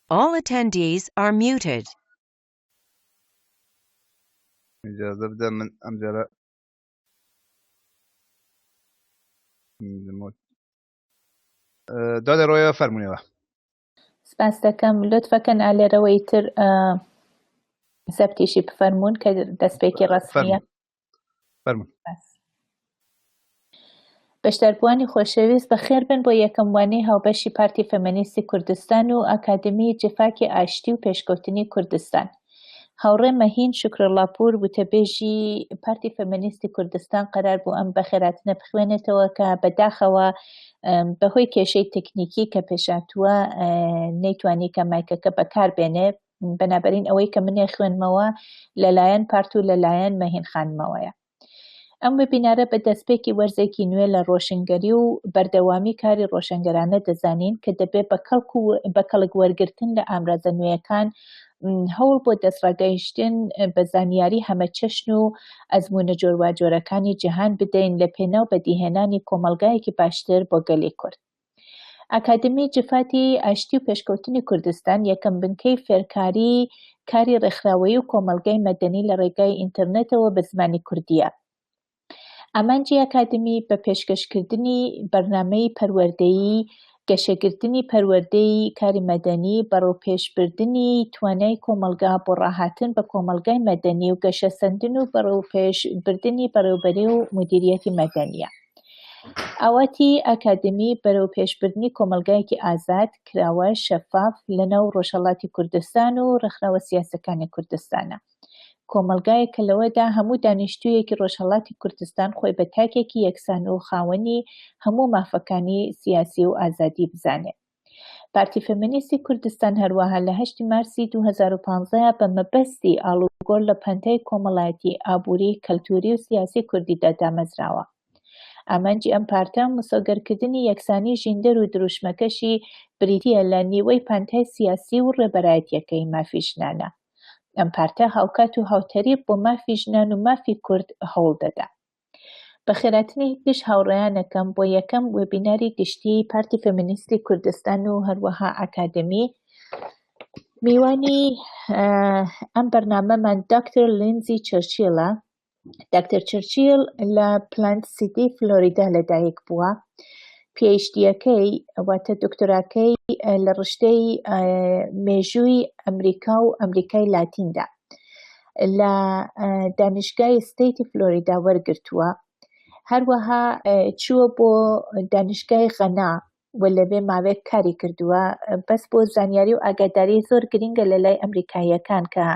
All attendees are muted. إجازة بدأ من أمجرة دادە ڕۆیەوە فەرمونەوە. سپاس دەکەم لطفەکەن ئالێرەوەی تر زەبتیشی بفەرمون کە دەستپێکی ڕەسمیە. فەرمون. بەشداربووانی خۆشەویست بەخێر بن بۆ یەکەم وانەی هاوبەشی پارتی فێمینیستی کوردستان و ئاکادمی جفاکی ئاشتی و پێشکەوتنی کوردستان. هاوڕێ مەهین شوکرەڵاپور وتەبێژی پارتی فێمینیستی کوردستان قەرار بوو ئەم بەخێراتنە بخوێنێتەوە کە بەداخەوە بەهۆی کێشەی تەکنیکی کە پێشاتووە نەیتوانی کە مایکەکە بەکاربێنێ، بەنابەرین ئەوەی کە منێ خوێنمەوە لەلایەن پارت و لەلایەن مەهین خانمەوەیە. ئەم وێبینارە بە دەستپێکی وەرزێکی نوێ لە ڕۆشنگەری و بەردەوامی کاری ڕۆشنگەرانە دەزانین کە دەبێت بە کەڵک وەرگرتن لە ئامرازە نوێیەکان هەوڵ بۆ دەستڕاگەیشتن بە زانیاری هەمەچەشن و ئەزمونە جۆرواجۆرەکانی جیهان بدەین لە پێناو بەدیهێنانی کۆمەلگایەکی باشتر بۆ گەلی کورد. ئاکادمی جفاتی ئاشتی و پێشکەوتنی کوردستان یەکەم بنکەی فێرکاری کاری ڕێکخراوەیی و کۆمەلگای مەدەنی لە ڕێگای ئینتەرنێتەوە بە زمانی کوردیە. ئامانجی ئاکادمی بە پێشکەشکردنی بەرنامەی پەروەردەیی، گەشەگرتنی پەروەردەی کاری مەدەنی، بەڕێوپێشبردنی توانای کۆمەلگا بۆ ڕاهاتن بە کۆمەلگای مەدەنی و گەشەسەندن و بەڕێوپێشبردنی بەڕێوەبەری و مدیریەتی مەدەنیە. ئاواتی ئاکادمی بەرەوپێشبردنی کۆمەلگایەکی ئازاد، کراوە، شەفاف لەناو ڕۆژهەڵاتی کوردستان و ڕێکخراوە سیاسەکانی کوردستانە. کۆمەلگایە کە لەوەدا هەموو دانیشتوویەکی ڕۆژهەڵاتی کوردستان خۆی بە تاکێکی یەکسان و خاوەنی هەموو مافەکانی سیاسی و ئازادی بزانێت. پارتی فێمینیستی کوردستان هەروەها لە 8 مارسی 2015 بە مەبەستی ئاڵوگۆڕ لە پەنتەی کۆمەڵایەتی ئابووری، کەلتوری و سیاسی کوردیدا دامەزراوە. ئامانجی ئەم پارتە مسۆگەرکردنی یەکسانی ژیندەر و دروشمەکەشی بریتیە لە نیوەی پەنتەی سیاسی و ڕێبەرایەتیەکەی مافی ژنانە. ئەم پارتە هاوکات و هاوتەریب بۆ مافی ژنان و مافی کورد هەوڵ دەدا. بەخێراتنی گشت هاوڕێیانەکەم بۆ یەکەم وێبیناری گشتی پارتی فێمینیستی کوردستان و هەروەها ئاکادمی میوانی ئەم بەرنامەمان دکتۆر لینزی چرچیلە. دکتۆر چرچیل لە پلانت سیتی فلۆریدا لەدایک بووە. PhD-یەکەی واتە دکتۆراکەی لە ڕشتەی مێژووی ئەمریکا و ئەمریکای لاتیندا لە دانشگای ستیتی فلۆریدا وەرگرتووە. هەروەها چووە بۆ دانشگای غەنا و لەبێ ماوەیەک کاری کردووە بەس بۆ زانیاری و ئاگاداری زۆر گرنگە لە لای ئەمریکاییەکان کە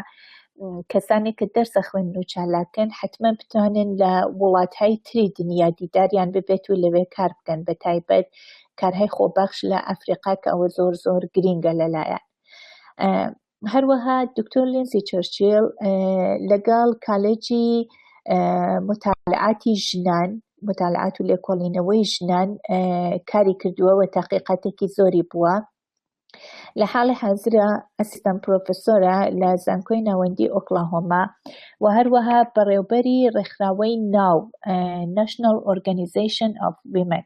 کەسانی کە دەرسە خوێن و چالاکن حتمما بتوانن لە وڵاتهای تری دنیا دیداریان ببێت و لەوێ کار بکەن، بە تایبەت کارهای خۆبەخش لە ئەفریقا کە ئەوە زۆر زۆر گرنگە لەلایەن. هەروەها دکتۆر لینزی چرچیل لەگەڵ کالێجی مطالعاتی ژنان، مطالعات و لێکۆڵینەوەی ژنان کاری کردووە و تحقیقاتێکی زۆری بووە. لە حاڵی حاضرە ئەسیستەنت پرۆفێسۆرە لە زانکۆی ناوەندی ئۆکلاهۆما و هەروەها بەڕێوەبەری ڕێکخراوەی ناو National Organization of Women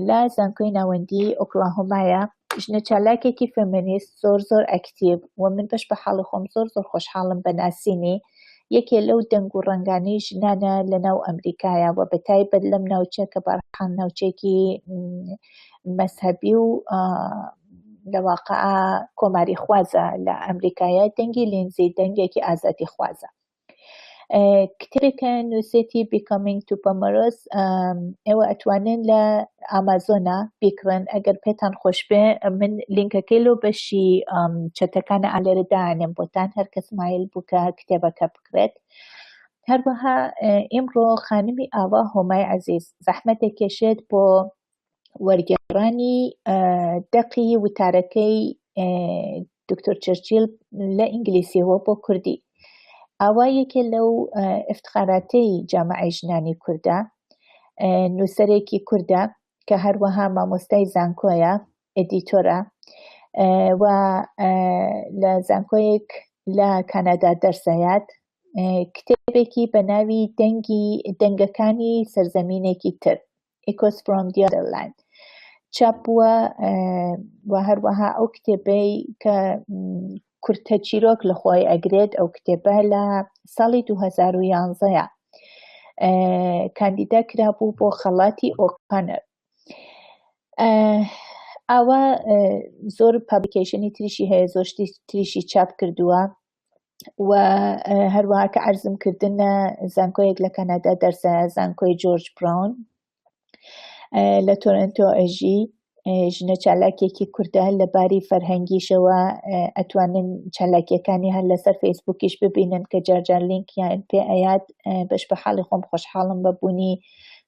لە زانکۆی ناوەندی ئۆکلاهۆمایە. ژنە چالاکێکی فێمینیست زۆر زۆر ئەکتیڤ و من بەش بە حاڵی خۆم زۆر زۆر خۆشحاڵم بە ناسینی. یەکێ لەو دەنگ و ڕەنگانەی ژنانە لە ناو ئەمریکایە و بە تایبەت لەم ناوچەیە کە بەڕەحان ناوچەیەکی مەزهەبی و لە واقعە کۆماری خوازە لە ئەمریکایە. دەنگی لینزی دەنگێکی ئازادی خوازە. کتێبێکە نووسێتی Becoming to Pomeroz ئێوە ئەتوانن لە ئامازۆنا بیکڕن. ئەگەر پێتان خۆش بێ من لینکەکەی لۆ بەشی چەتەکانە ئالێرە دانێم بۆتان هەر کەس مایل بوو کە کتێبەکە بکرێت. هەروەها ئێمڕۆ خانمی ئاوا هۆمای عەزیز زەحمەت دەکێشێت بۆ وەرگێڕانی دەقی وتارەکەی دکتۆر چرچیل لە ئینگلیسیەوە بۆ کوردی. ئاوا یەکێ لەو ئفتخاراتەی جامعەی ژنانی کوردە، نووسەرێکی کوردە کە هەروەها مامۆستای زانکۆیە، ئێدیتۆرە و لە زانکۆیەک لە کانادا دەرسەیات. کتێبێکی بە ناوی دەنگەکانی سەرزەمینێکی تر Echoes from the Other Land چاپ بووە و هەروەها ئەو کتێبەی کە کورتە چیرۆک لە خۆی ئەگرێت ئەو کتێبە لە ساڵی 2011 کاندیدا کرابوو بۆ خەڵاتی ئۆکانەر. ئەوە زۆر پابلیکیشنی تریشی هەیە، زۆر تریشی چاپ کردووە و هەروەها کە عەرزم کردنە زانکۆیەک لە کەنەدا دەرسە زانکۆی جۆرج براون لە تۆرنتۆ ئەژی ژنە چالاکێکی کوردە لەباری فەرهەنگیشەوە ئەتوانن چالاکیەکانی هەر لەسەر فەیسبووکیش ببینن کە جارجار لینکیان پێ ئەیات. بەش بە حاڵی خۆم خۆشحاڵم بەبوونی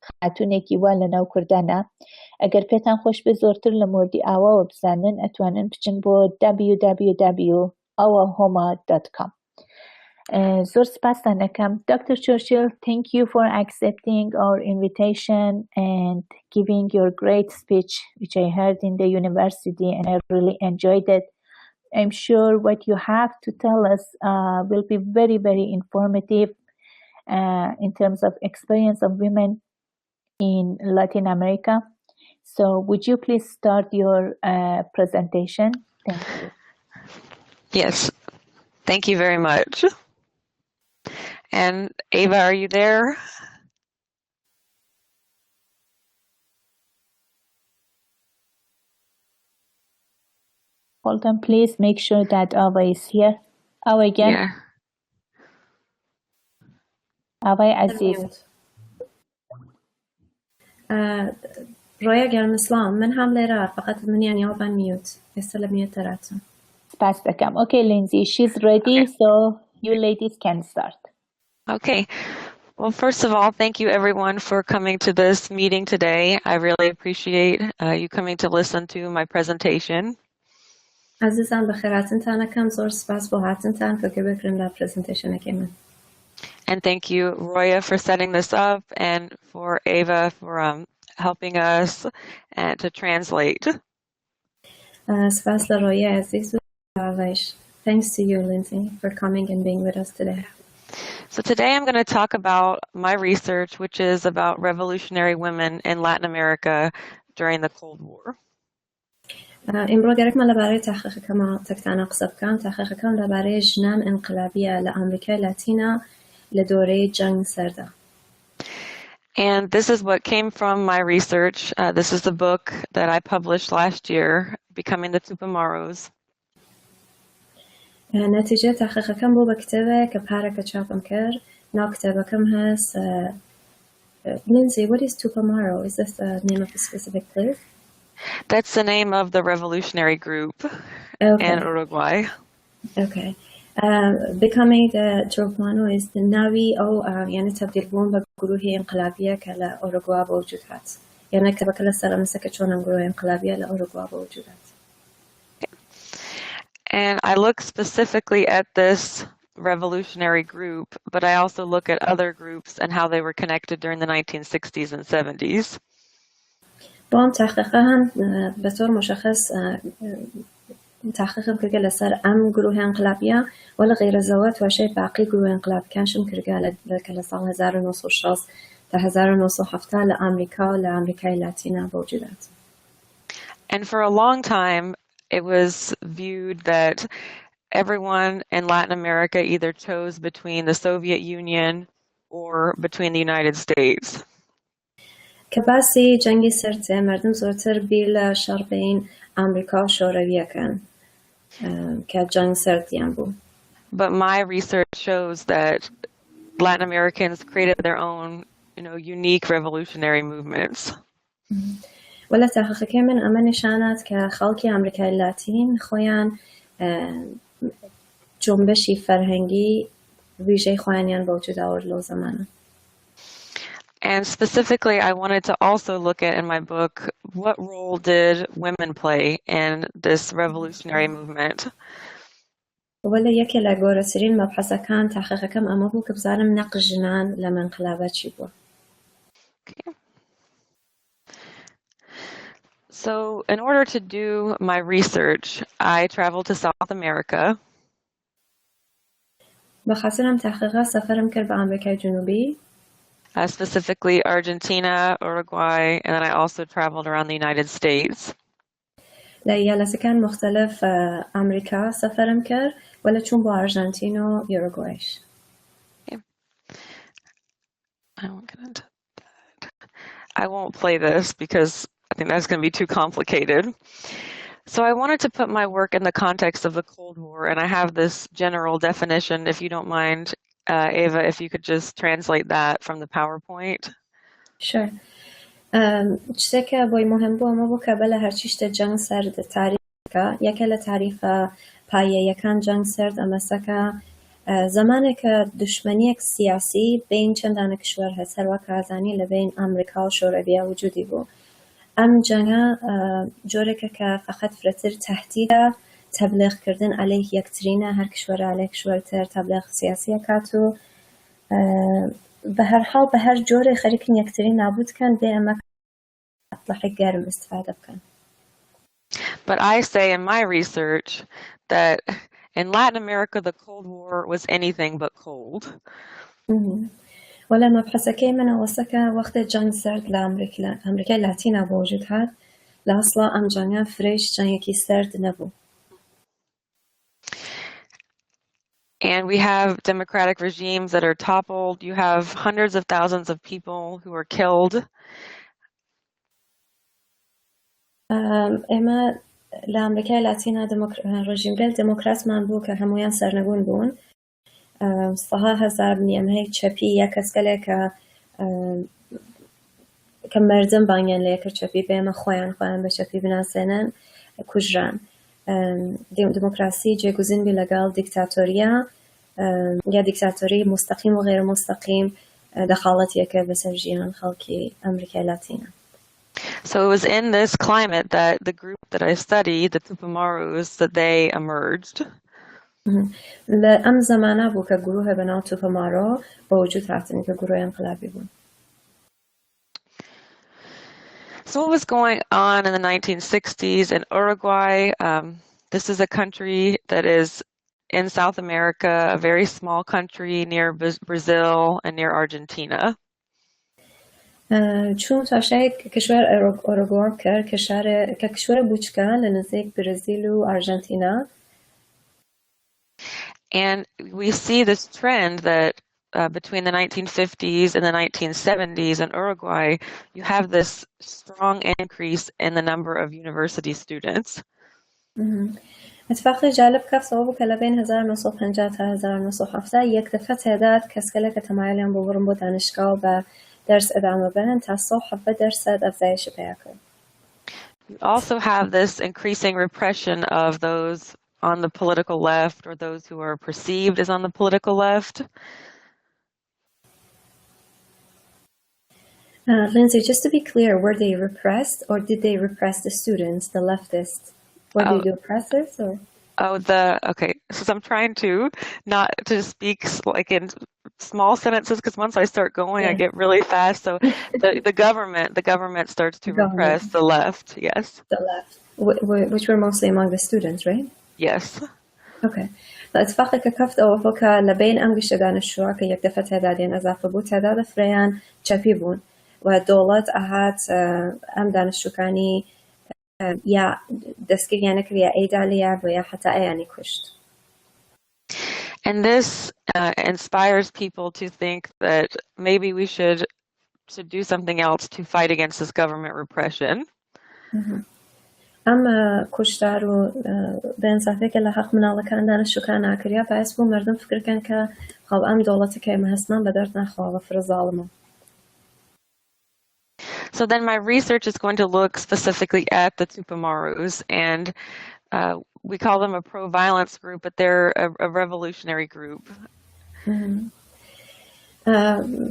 خاتونێکی وا لەناو کوردانە. ئەگەر پێتان خۆش بێ زۆرتر لە موردی ئاواوە بزانن ئەتوانن بچن بۆ www.awahoma.com. زۆر سپاسان دەکەم. Dr. Churchill, thank you for accepting our invitation and giving your great speech, which I heard in the university, and I really enjoyed it. I'm sure what you have to tell us will be very, very informative in terms of experience of women in Latin America. So would you please start your presentation? Thank you. Yes, thank you very much. And Ava, are you there? Hold on, please make sure that Ava is here. Ava again. Yeah. Ava Aziz. رویا گرم اسلام من هم لیرا فقط من يعني أوبن ميوت يستلم ميوتراتهم. Pass the cam. Okay, Lindsay, she's ready, so you ladies can start. Okay. Well, first of all, thank you everyone for coming to this meeting today. I really appreciate you coming to listen to my presentation. عزیزان بخیراتن تانا کم زور سپاس با هاتن تان که بکرم لا presentation کمن. And thank you, Roya, for setting this up, and for Ava for helping us and to translate. سپاس لرویا عزیز و هوبش. Thanks to you, Lindsay, for coming and being with us today. So today I'm going to talk about my research, which is about revolutionary women in Latin America during the Cold War. امروز گرک من لباره تحقیق کم تکتانا قصب کم تحقیق کم لباره جنان انقلابیه لأمریکای لاتینا لدوره جنگ سرده. And this is what came from my research. This is the book that I published last year, Becoming the Tupamaros. نتیجه تحقیق کم بو بکتبه که پارک چاپم کرد. نا کتبه کم هست. Lindsay, what is Tupamaro? Is this the name of a specific place? That's the name of the revolutionary group in Uruguay. Okay. Becoming the Tupamaro is the Navi أو يعني تبديل بون بجروه انقلابية كلا أوروغواي بوجود هات. يعني كتبه كلا سلام مسكت شون جروه انقلابية لأوروغواي بوجود هات. And I look specifically at this revolutionary group, but I also look at other groups and how they were connected during the 1960s and 70s. بام تحقیقا هم به طور مشخص تحقیق کرده لسر گروه انقلابیه ولی غیر زوات و شی باقی گروه انقلاب کنشم کرده لکه سال 1960 تا 1970 لآمریکا لآمریکای لاتینا موجودات. And for a long time, it was viewed that everyone in Latin America either chose between the Soviet Union or between the United States. که باسی جنگی سرده مردم زودتر بیل شرقین آمریکا شوروی کن که جنگ سردیم بود. But my research shows that Latin Americans created their own, unique revolutionary movements. ولی تحقیق من اما نشانت که خالقی آمریکای لاتین خویان جنبشی فرهنگی ویژه خویانیان وجود آورد لو زمانه. And specifically, I wanted to also look at in my book, what role did women play in this revolutionary movement? ولی یکی لگورسرین مبحث کان تحقیق کم اما بود که بزارم نقش جنان لما انقلابات چی بود. Okay. So in order to do my research, I traveled to South America. بخاطرم تحقیقات سفرم کرد به آمریکای جنوبی. specifically Argentina, Uruguay, and then I also traveled around the United States. لإيالتكان مختلف أمريكا سفرم كر ولا چون با أرجنتين و يوروغوايش. I won't get into that. I won't play this because I think that's going to be too complicated. So I wanted to put my work in the context of the Cold War, and I have this general definition, if you don't mind, Ava, if you could just translate that from the PowerPoint. Sure. چیزی که باید مهم بود ما با قبل هر چیشت جنگ سرد تعریف که یکل تعریف پایه یکان جنگ سرد اما سکه زمانی که دشمنی سیاسی بین چندان کشور هست هر وقت ازانی لبین امریکا و شوروی وجودی بود ام جنگ جوری که فقط فرتر تهدید تبلیغ کردن علیه یکترین هر کشور علیه کشور تر تبلیغ سیاسی کاتو به هر حال به هر جوری خریکن یکترین نابود کن به اما اطلاق گرم استفاده کن. But I say in my research that in Latin America the Cold War was anything but cold. ولی مبحث که من واسه وقت جنگ سرد لامریکای لاتین وجود هست لاصلا ام جنگ فریش جنگی سرد نبود. And we have democratic regimes that are toppled. You have hundreds of thousands of people who are killed. اما لامریکای لاتین رژیم گل دموکرات من بود که همویان سرنگون بون. صها هزار نیمه چپی یک اسکله که مردم بانگن لیکر چپی به ما خوان به چپی بناسنن کجران. دموکراسی جایگزین بی لگال دیکتاتوریا یا دیکتاتوری مستقیم و غیر مستقیم دخالتیه که به سر جیان خلقی امریکای لاتینه. So it was in this climate that the group that I studied, the Tupamarus, that they emerged. لام زمانه بود که گروه به نام توپامارو با وجود رفتن که گروه انقلابی بود. So what was going on in the 1960s in Uruguay? This is a country that is in South America, a very small country near Brazil and near Argentina. چون تاشه کشور اوروگوای کشور بوچکه لنزدیک برزیل و آرژانتینا. And we see this trend that between the 1950s and the 1970s in Uruguay, you have this strong increase in the number of university students. اتفاق جالب که صوب که بین 1950 تا 1970 یک دفعه تعداد کسایی که تمایلن ببرن با دانشگاه و درس ادامه بدن تا 7% افزایش پیدا کرد. You also have this increasing repression of those on the political left or those who are perceived as on the political left. Lindsay, just to be clear, were they repressed or did they repress the students, the leftists? Were they the oppressors or? Okay. So I'm trying to not to speak like in small sentences because once I start going, I get really fast. So the government starts to repress the left. Yes. The left, which were mostly among the students, right? Yes. Okay. اتفاق که کفت اوفا که لبین انگشت دانشجوها که یک دفعه تعدادین اضافه بود تعداد فریان چپی بون و دولت احد ام دانشجوکانی یا دستگیر یعنی که یا ایدالیا و یا حتی ایانی کشت. And this inspires people to think that maybe we should do something else to fight against this government repression. اما کشتار و به انصافی که لحق مناله کردن شکر نکریا باعث بود مردم فکر کن که خب ام دولتی که مهسمان به درد نخواه و فر ظالمه. So then my research is going to look specifically at the Tupamarus, and we call them a pro-violence group, but they're a revolutionary group.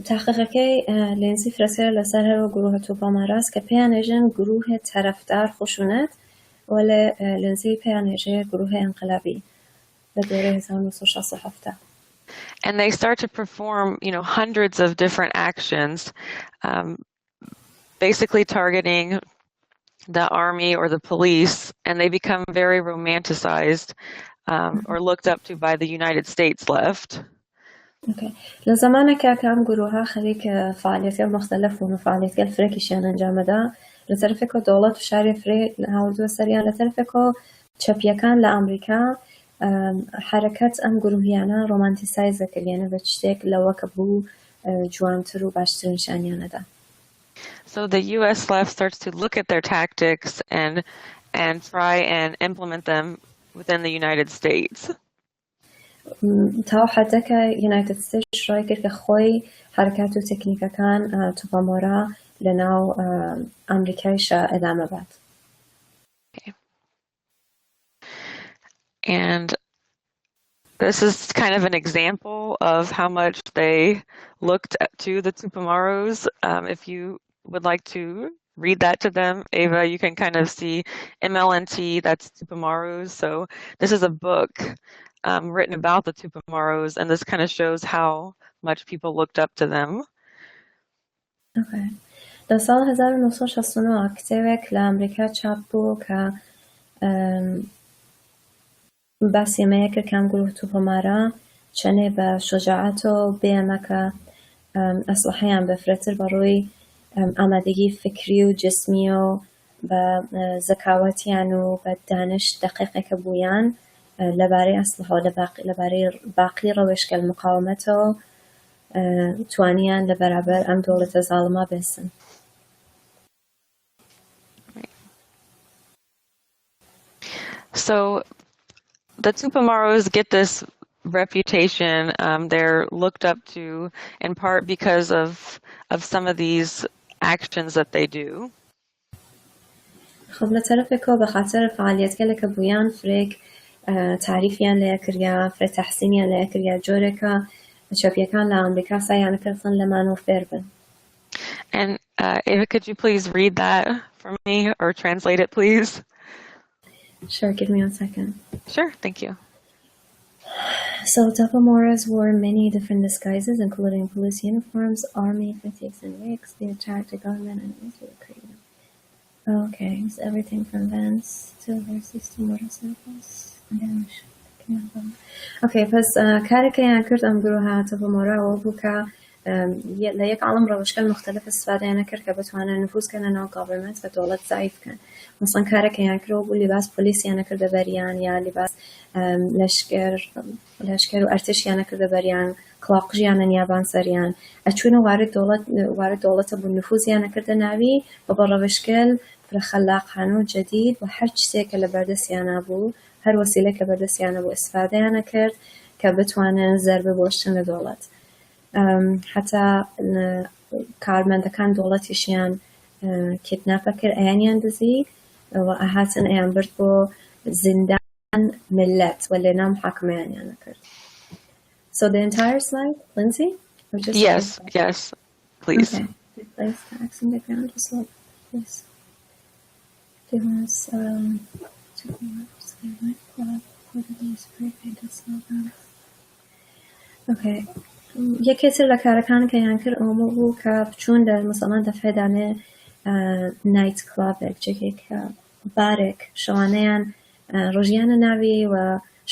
تحقیق که لنزی فرسر لسر گروه توپاماراس که پیانجن گروه طرفدار خشونت ولی لنزی پیانجه گروه انقلابی به دوره 1967. And they start to perform, hundreds of different actions, basically targeting the army or the police, and they become very romanticized or looked up to by the United States left. اوكي لزمانك كام گروها خليك فعاليات مختلف وفعاليات فريكيشان انجام دا لترفكو دولت وشاري فري هاودو سريان لترفكو چپیەکان لە ئەمریکا حرەکەت ئەم گروهیانە ڕۆمانتیسایز دەکردیانە بە شتێک لەوە کە بوو جوانتر و باشتر نیشانیانەدا. So the US left starts to look at their tactics and try and implement them within the United States. تا حدەکە United States شڕای کرد کە خۆی حرەکات و تەکنیکەکان توپەمۆرە لەناو ئەمریکایشە ئەدامە بات. And this is kind of an example of how much they looked to the Tupamaros. If you would like to read that to them, Ava, you can kind of see MLNT, that's Tupamaros. So this is a book written about the Tupamaros, and this kind of shows how much people looked up to them. Okay. در سال 1969 کتێبێک لە ئەمریکا چاپ بوو کە باسی ئەمەیە کرد کە ئەم گروه توپەمارە چەنێ بە شجاعەت و بێمەکە ئەسلحەیان بەفرەتر بەڕووی ئامادەگی فکری و جسمی و بە زەکاوەتیان و بە دانش دقیقێکە بوویان لەبارەی ئەسلحە و لەبارەی باقی ڕەوشکە مقاومەتەوە توانیان لە بەرابەر ئەم دەوڵەتە زاڵمە بێسن. So the Tupamaros get this reputation. They're looked up to in part because of some of these actions that they do. خب لطرفكو بخاطر فعاليتك بويان فريك تعريفيان ليا كريا فريك تحسينيان ليا كريا جوريكا شبيكان لأمريكا سايان كرفن لما نوفيربن. And Ava, could you please read that for me or translate it, please? Sure, give me 1 second. Sure, thank you. So Tupamoras wore many different disguises, including police uniforms, army fatigues, and wigs. They attacked the government and into the creed. Okay, so everything from vans to horses to motorcycles. Okay, بس كاركة يعني كرت أم جروها تبمورا وبوكا ليك عالم روشكال مختلف استفادة يعني كركة بتوانا نفوذ كان نوع government فدولة ضعيف كان مثلا كاركة يعني كرو بلباس بوليس يعني كرد بريان يا لباس لشكر وارتش يعني كرد بريان كلاقج يعني نيابان سريان أشوفنا وارد دولة بالنفوذ يعني كرد ناوي وبروشكال بالخلاق حانو جديد وحرج سيك لبردس يعني أبو هر وسيلة كبردس يعني أبو استفادة يعني كرد كبتوانا زرب بوشتن لدولة. حتى کارمەندەکان دەوڵەتیشیان کیدناپ کرد ئەیانیان دزی و ئەهاتن ئەیان برد بۆ زیندان ملت و لێنا محاکمەیانیان کرد. So the entire slide, Lindsay? Yes, yes, please. Okay. Place the axe in the ground as well, please. There was two words they went for the spray painted slogans. Okay. یەکێتر لە کارەکان کە یان کرد ئەوە بوو کە بچوون لە مەسەڵەن دەفێدانێ نایت کلابێک جێگێک بارێک شەوانەیان ڕۆژیانە ناوی و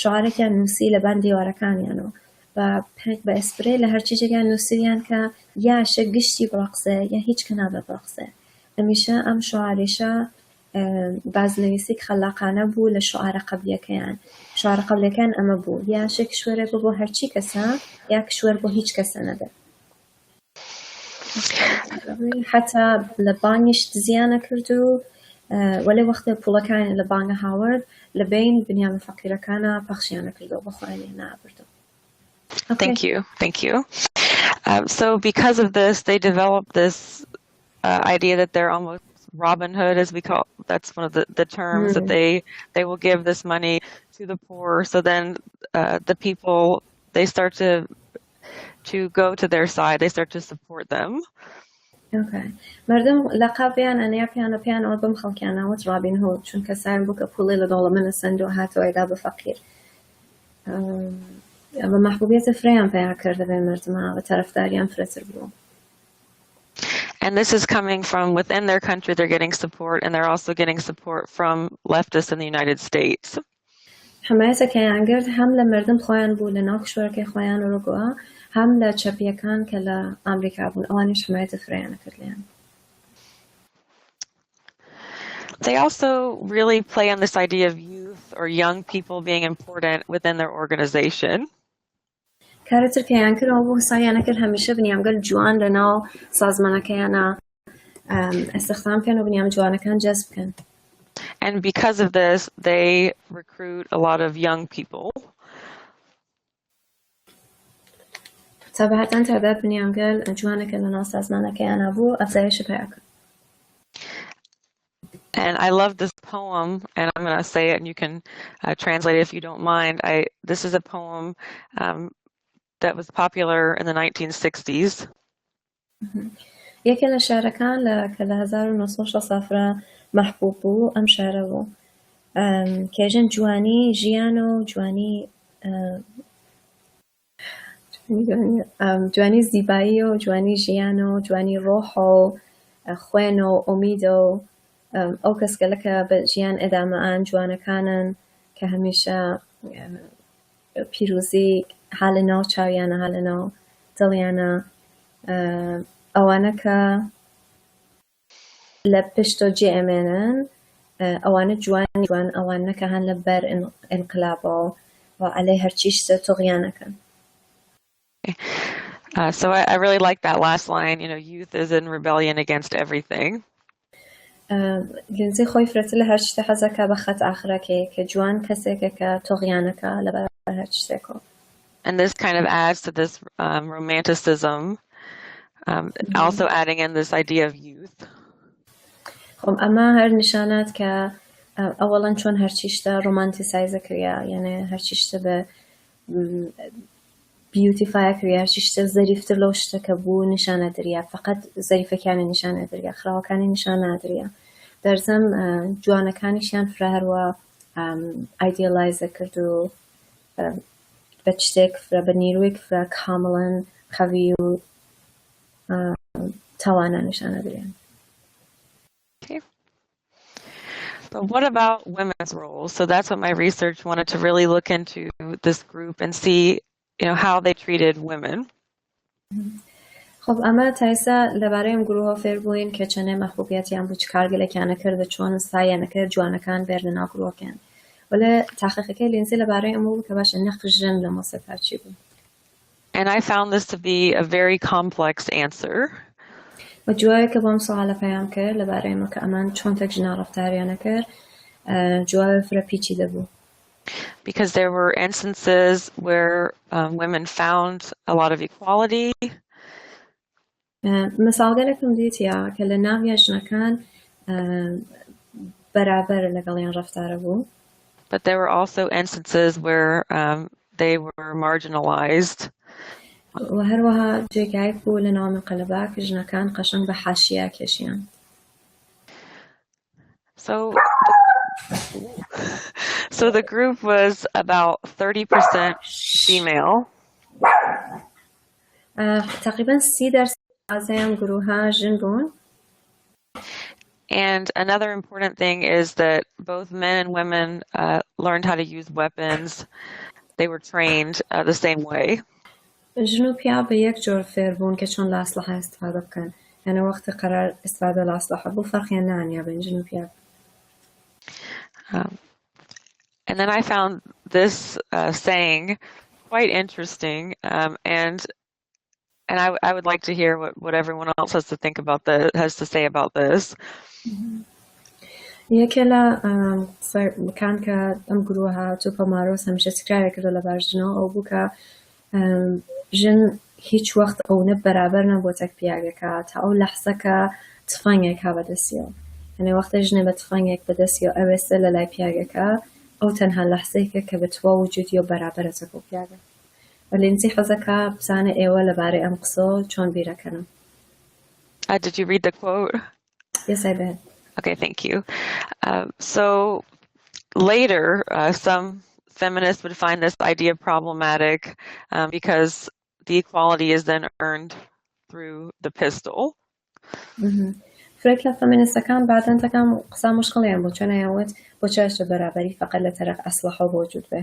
شعارێکیان نووسی لە بان دیوارەکانیانەوە و بە ئەسپرێ لە هەرچی جێگیان نووسیان کە یا شە گشتی بڕەقسێ یا هیچ کە نابە بڕەقسێ هەمیشە ئەم شعاریشە بازنویسێک خەلاقانە بوو لە شعارە قەبلیەکەیان شعارە قەبلیەکان ئەمە بوو یا شە کشوەرێک بۆ هەرچی کەسە یا کشوەر بۆ هیچ کەسە نەبێت حتا لە بانگیش دزیانە کرد و وەلێ وەختێ پوڵەکان لە بانگە هاوەرد لە بین بنیامە فەقیرەکانە پەخشیانە کردەوە بەخۆیان لێ نابردەوە. Thank you. So because of this, they developed this idea that they're almost Robin Hood, as we call, that's one of the terms that they will give this money to the poor. So then the people, they start to go to their side. They start to support them. Okay. مردم لقبیان أنیا پیان آلبوم خالکیان آوت رابین هود چون کسان بوک پولی لدول من الصندوق هاتو ایدا بفقیر. و محبوبیت فریان پیدا کرده به مردم و طرفداریان فراتر بود. And this is coming from within their country. They're getting support, and they're also getting support from leftists in the United States. حمایەتە کەیانگرت هەم لە مردم خۆیان بوو لە ناو کشوەرەکەی خۆیان ئۆرۆگۆا هەم لە چەپیەکان کە لە ئەمریکا بوون ئەوانیش حمایەتە فرەیانە کرد لێیان. They also really play on this idea of youth or young people being important within their organization. کارێتر کەیان کرد ئەو بوو سایانە کرد هەمیشە بنیامگەل جوان لە ناو سازمانەکەیانە استخدام بکەن و بنیام جوانەکان جەزب بکەن. And because of this, they recruit a lot of young people. طبعاً تعداد بنیامگەل جوانەکە لە ناو سازمانەکەیانە بوو ئەفزایش پیدا کرد. And I love this poem, and I'm going to say it, and you can translate it if you don't mind. This is a poem that was popular in the 1960s. یەکێ لە شارەکان کە لە 1960 محبوب بوو ئەم شارە بوو کێژن جوانی ژیان و جوانی زیبایی و جوانی ژیان و جوانی ڕۆح و خوێن و ئومید و ئەو کەسگەلە کە بە ژیان ئەدامەئان جوانەکانن کە هەمیشە پیرۆزی هەڵە ناو چاویانە هەڵە ناو دڵیانە ئەوانە کە لە پشتۆ جێئەمێنن ئەوانە جوان ئەوانە کە هەن لە بەر ئینقلابەوە و عەلەی هەرچی شتە تۆغیانەکەن. So I really like that last line, youth is in rebellion against everything. لنزی خۆی فرەتە لە هەر شتە حەزەکە بە خەت ئاخرەکەی کە جوان کەسێکە کە تۆغیانەکە لە بەرامبەر هەر شتێکەوە. And this kind of adds to this romanticism, also adding in this idea of youth. ئەمە هەر نیشانات کە ئەوەڵەن چۆن هەرچی شتە ڕۆمانتیسایزە کریا یعنی هەرچی شتە بە بیوتیفای کریا هەرچی شتە زەریفتر لەو شتەکە بوو نیشانە دەریا فقط زەریفەکانی نیشانە دەریا خراوەکانی نیشانە دەریا دەرزەم جوانەکانیشیان فرە هەروە ئایدیەلایزە کرد و بە شتێک فرە بە نیروێک فرە کامڵەن قەوی و تەوانە نیشانە دەریان. Okay. But what about women's roles? So that's what my research wanted to really look into this group and see, how they treated women. خب ئەمە تایسا لەبارەی ئەم گروهۆ فێر بووین کە چەندێ مەحبوبیەتیان بوو چ کارگەلێکیانە کردە چۆن سایانە کرد جوانەکان بێر لە ناو گروهەکەیان وەلە تاقیقەکەی لێنزی لەبارەی ئەمە بوو کە باشە نەقژن لە مۆسیقا چی بوو. And I found this to be a very complex answer. و جوایە کە بۆم سوالە پەیام کرد لەبارەی ئەمە کە ئەمان چۆن تەکژنا ڕەفتاریانە کرد جوایە فرە پیچی دەبوو. Because there were instances where women found a lot of equality. مەساڵگەرێکم دیتیا کە لە ناویە ژنەکان بەرابەر لەگەڵیان ڕەفتارە بوو. But there were also instances where they were marginalized. و هەروەها جێگایەک بوو لە ناو منقەلەبا کە ژنەکان قەشنگ بە حاشیە کێشیان. So the group was about 30% female. تقریباً 30% ئازایان گروهها ژن بوون. And another important thing is that both men and women learned how to use weapons. They were trained the same way. ژن و پیا بە یەک جۆر فێر بوون کە چۆن لە ئەسلحە ئیستیفادە بکەن یعنی وەختی قەرار ئیستیفادە لە ئەسلحە بوو فەرقیان نانیا بین ژن و پیا. And then I found this saying quite interesting, and I would like to hear what everyone else has to say about this. یەکێ لە کان کە ئەم گروهە توپەمارۆس هەمیشە تکرارێک کردو لەبار ژنەوە ئەو بوو کە ژن هیچ وەخت ئەوە بەرابەر نەبووە پیاگەکە تا ئەو لەحزە کە تفەنگێک ها بەدەستیەوە یعنی وەختە ژنێ بە تفەنگێک بەدەستیەوە ئەوێستە لە لای پیاگەکە ئەو تەنها لەحزەیەکە کە بتوە وجودی و بەرابەرەتە بۆ پیاگە و لێنزی حەزەکە بزانە ئێوە لەبارەی ئەم قسە چۆن بیرەکەنم. Did you read the quote? Yes, I did. Okay, thank you. So later, some feminists would find this idea problematic because the equality is then earned through the pistol. فرێک لە فەمینیستەکان بعدەن تەکەم قسە مشکڵیان بۆ چۆن ئەیانوت بۆ چێشتە بەرابەری فەقەت لە تەرەف ئەسلحە بۆ وجود بێ.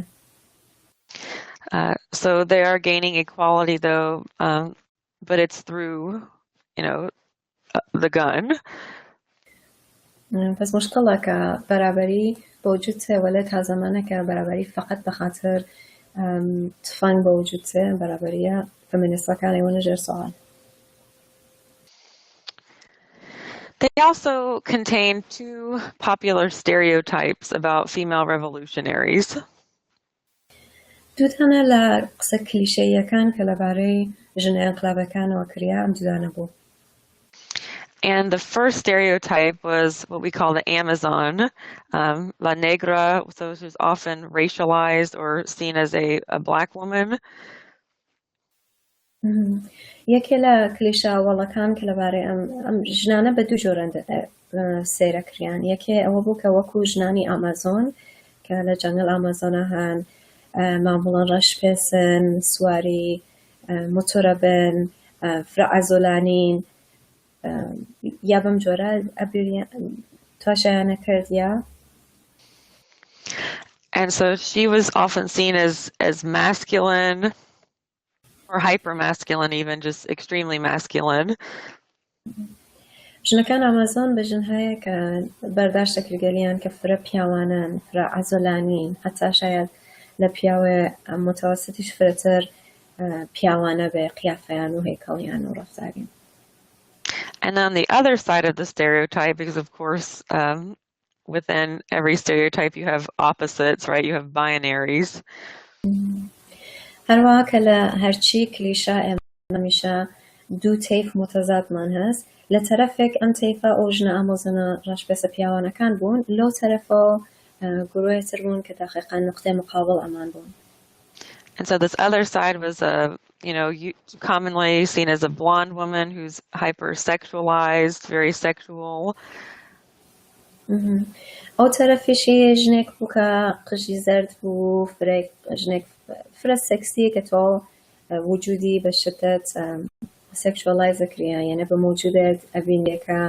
So they are gaining equality though, but it's through, the gun. پس مشکڵە کە بەرابەری بە وجود چێ وەلێ تا زەمانەکە بەرابەری فەقەت بەخاتر تفەنگ بە وجود چێ بەرابەریە فەمینیستەکان ئەوە نەژێر سوال. They also contain two popular stereotypes about female revolutionaries. دوودانە لە قسە کلیشەییەکان کە لەبارەی ژنە ئەنقلابەکانەوە کریا ئەم دوودانە بوو. And the first stereotype was what we call the Amazon, La Negra, so she was often racialized or seen as a black woman. یەکێ لە کلیشاوەڵەکان کە لەبارەی ئەم ژنانە بە دوو جۆرە سەیرەکریان. یەکێ ئەوە بوو کە وەکو ژنانی ئامازۆن کە لە جەنگڵ ئامازۆنە هەن معموڵەن ڕەش پێسن، سواری مۆتۆرە بن، فرە ئازۆلانین یا بەم جۆرە تواشیانە کردیا. And so she was often seen as masculine or hyper-masculine, even just extremely masculine. ژنەکان ئامازۆن بە ژن هەیە کە بەرداشت دەکرێن کە فرە پیاوانن، فرە ئازۆلانین، هەتا شاید لە پیاوێ متوسطیش فرەتر پیاوانە بێ قیافەیان و هەیکەڵیان و ڕەفتاریان. And on the other side of the stereotype, because of course within every stereotype you have opposites, right? You have binaries. هەروەها کە لە هەرچی کلیشا ئێمەمیشە دوو تەیف متەزادمان هەست. لە تەرەفێک ئەم تەیفە ئەو ژنە ئامۆزنە ڕەشپێسە پیاوانەکان بوون، لەو تەرەفەوە گروهێتر بوون کە دەقیقاً نقطەی مقابل ئەمان بوون. And so this other side was commonly seen as a blonde woman who's hypersexualized, very sexual. ئەو تەرەفیشی ژنێک بوو کە قژی زەرد بوو، ژنێک فرە سەکسی کە تۆ وجودی بە شدت سەکشوەلایز دەکرێ، یعنی بە موجودێت ئەبینێکە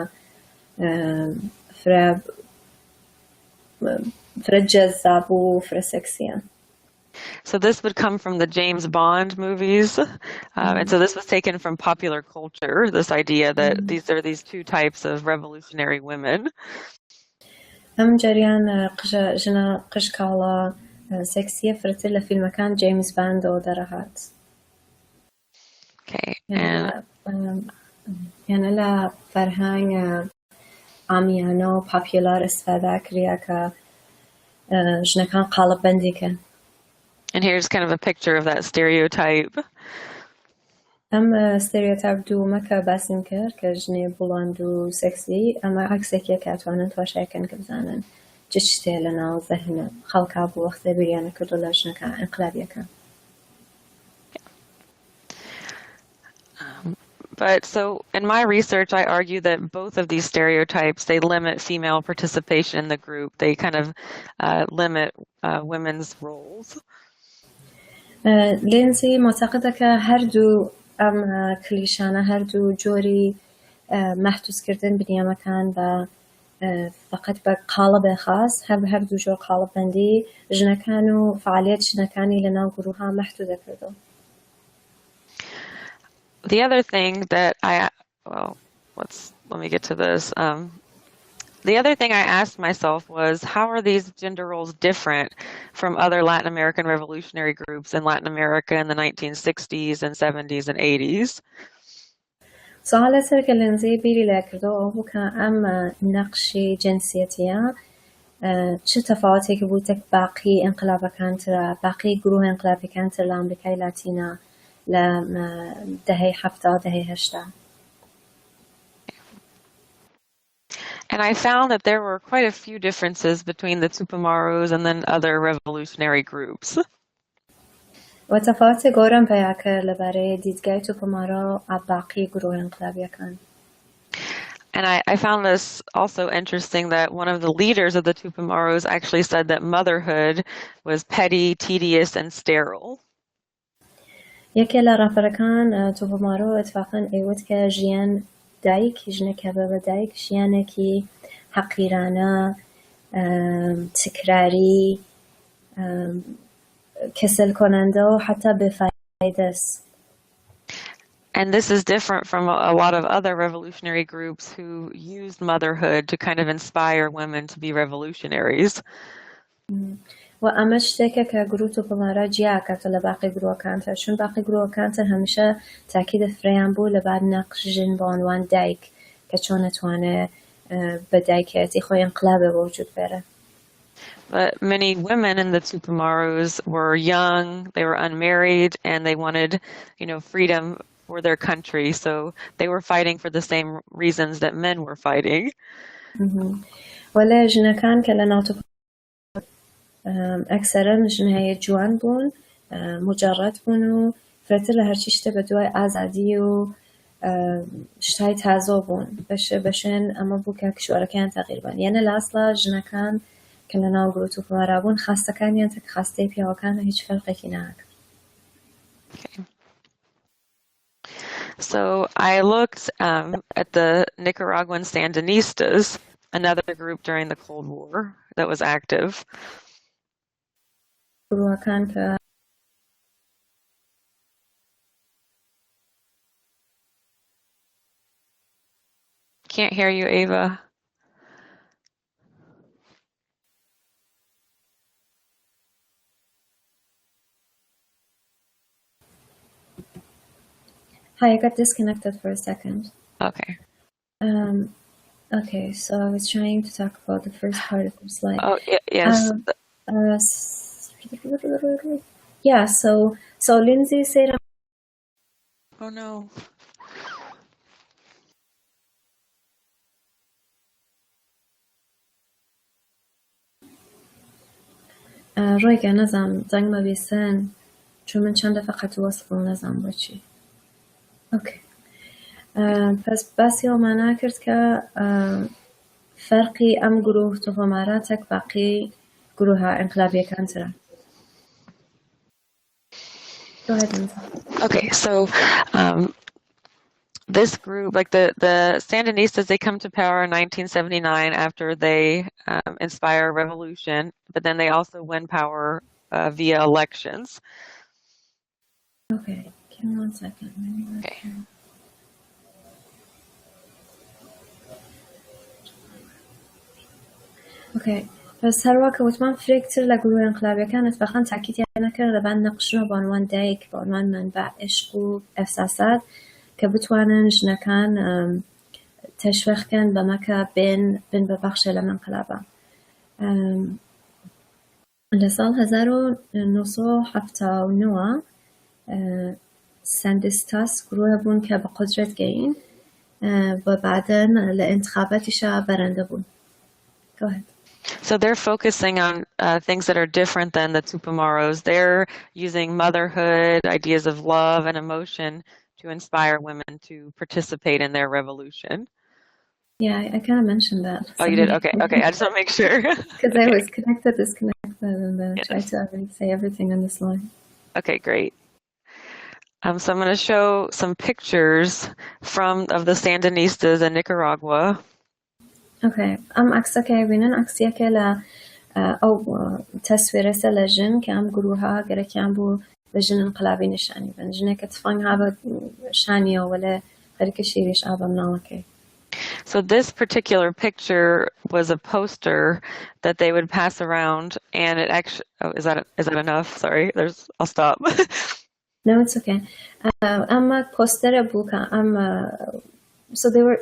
فرە جەذاب و فرە سەکسیە. So this would come from the James Bond movies, and so this was taken from popular culture, this idea that there are these two types of revolutionary women. ئەم جریان ژنە قژکاڵە سەکسیە فرەتر لە فیلمەکان جیمز باندەوە دەرەهات. یانە لە فەرهەنگ ئامیانە و پاپیۆلار ئستفادا کریا کە ژنەکان قاڵببەندیکەن. And here's kind of a picture of that stereotype. ئەم ستێریۆتایپ دوومە کە باسیم کرد کە ژنێ بڵاند و سەکسی ئەمە عەکسێکیە کە ئەتوانن تۆشایەکەن کە بزانن چ شتێ لە ناو زەهنە خەڵکا بۆ وەختە بیریانە کردو لە ژنەکە ئینقلابیەکە. But so in my research, I argue that both of these stereotypes, they limit female participation in the group. They kind of limit women's roles. لێنزی معتەقدەکە هەردوو ئەم کلیشانە هەردوو جۆری مەحدوودکردن بنیامەکان بە فقط بە قاڵبێ خاص هەردوو جۆر قاڵببەندی ژنەکان و فعالیت ژنەکانی لە ناو گروهها مەحدود دەکردەوە. The other thing that let me get to this. The other thing I asked myself was, how are these gender roles different from other Latin American revolutionary groups in Latin America in the 1960s and 70s and 80s? سوالە سەرکە لەنزەی بیری لە کردەوە بوو کە ئەم نەقشی جنسیەتیە چ تەفاوتێکی بوو تەک باقی ئینقلابەکانترە باقی گروه ئینقلابیەکانتر لە ئەمریکای لاتینە لە دەهەی هەفتە و دەهەی هەشتا. And I found that there were quite a few differences between the Tupamaros and then other revolutionary groups. وتفاوت گەورەم پەیا کرد لەبارەی دیدگای توپەمارۆ و باقی گروه ئینقلابیەکان. And I found this also interesting that one of the leaders of the Tupamaros actually said that motherhood was petty, tedious, and sterile. یەکێ لە ڕاپەرەکان توپەمارۆ اتفاقاً ئەیوت کە ژیان دایک ژنێکە بە دایک ژیانێکی حەقیرانە تکراری کەسل کۆنەندە و حتا بێفایدەست. And this is different from a lot of other revolutionary groups who used motherhood to kind of inspire women to be revolutionaries. و ئەمە شتێکە کە گروپ و پڵارە جیاکاتە لە باقی گرۆکانتە چون باقی گرۆکانتە هەمیشە تاکیدە فرەیان بوو لەبار نەقش ژن بە عنوان دایک کە چۆن نەتوانێت بە دایکەتی خۆی انقلابێ بە وجود بێرە. But many women in the Tupamaros were young, they were unmarried, and they wanted, freedom for their country. So they were fighting for the same reasons that men were fighting. ولا ژنەکان کە لە ناو ئەکسەرەن ژنایە جوان بوون، مجرد بوون و فرەتر لە هەرچی شتە بە دوای ئازادی و شتای تازۆ بوون. بەشێن ئەمە بوو کە کشوەرەکەیان تەغییر بن. یانە لە ئاسڵا ژنەکان کە لە ناو گروپ و پڵارا بوون خاستەکانیان تەک خاستەی پیاوەکانە هیچ فەرقێکی ناکرد. So I looked at the Nicaraguan Sandinistas, another group during the Cold War that was active. Can't hear you, Ava. Hi, I got disconnected for a second. Okay. Okay, so I was trying to talk about the first part of the slide. Oh, yes. Yeah, so Lindsay said... Oh, no. ڕۆیگە نەزانم زەنگ مەبیسن چون من چەند دەفە قەت وەسڵ نەزانم بۆچی. اوكي پس باسی ئەومانە کرد کە فەرقی ئەم گروه تۆماراتێک باقی گروها ئینقلابیەکانترە. Okay, so this group, like the Sandinistas, they come to power in 1979 after they inspire a revolution, but then they also win power via elections. Okay, give me 1 second. Okay. Okay. پس هەروە کە وتمان فرێکتر لە گروه ئینقلابیەکان اتفاقاً تاکیدیان نەکرد لەبەر نەقشنەوە بە عنوان دایک بە عنوان منبع عشق و ئەحساسات کە بتوانن ژنەکان تەشویقکەن بەمە کە بن بە بەخشێ لەم ئینقلابە. لە ساڵ 1979 ساندیستاس گروه بوون کە بە قدرەت گەین و بعداً لە انتخاباتیشا بەرەندە بوون. Go ahead. So they're focusing on things that are different than the Tupamaros. They're using motherhood, ideas of love and emotion to inspire women to participate in their revolution. Yeah, I kind of mentioned that. Oh, you did? Okay. I just want to make sure. Because I was disconnected, and then tried to say everything on this line. Okay, great. So I'm going to show some pictures of the Sandinistas in Nicaragua. Okay. عکسەکە ببینن عکسیەکە لە ئەو تەسویرەسە لە ژن کە ئەم گروها گەرەکیان بوو بە ژن انقلابی نیشانی بن ژنێکە تفەنگا بە شانیەوە لە خەریکە شێویش ئابە مناڵەکەی. So this particular picture was a poster that they would pass around, and it actually is that enough? Sorry, I'll stop. No, it's okay. أما poster بوكا so they were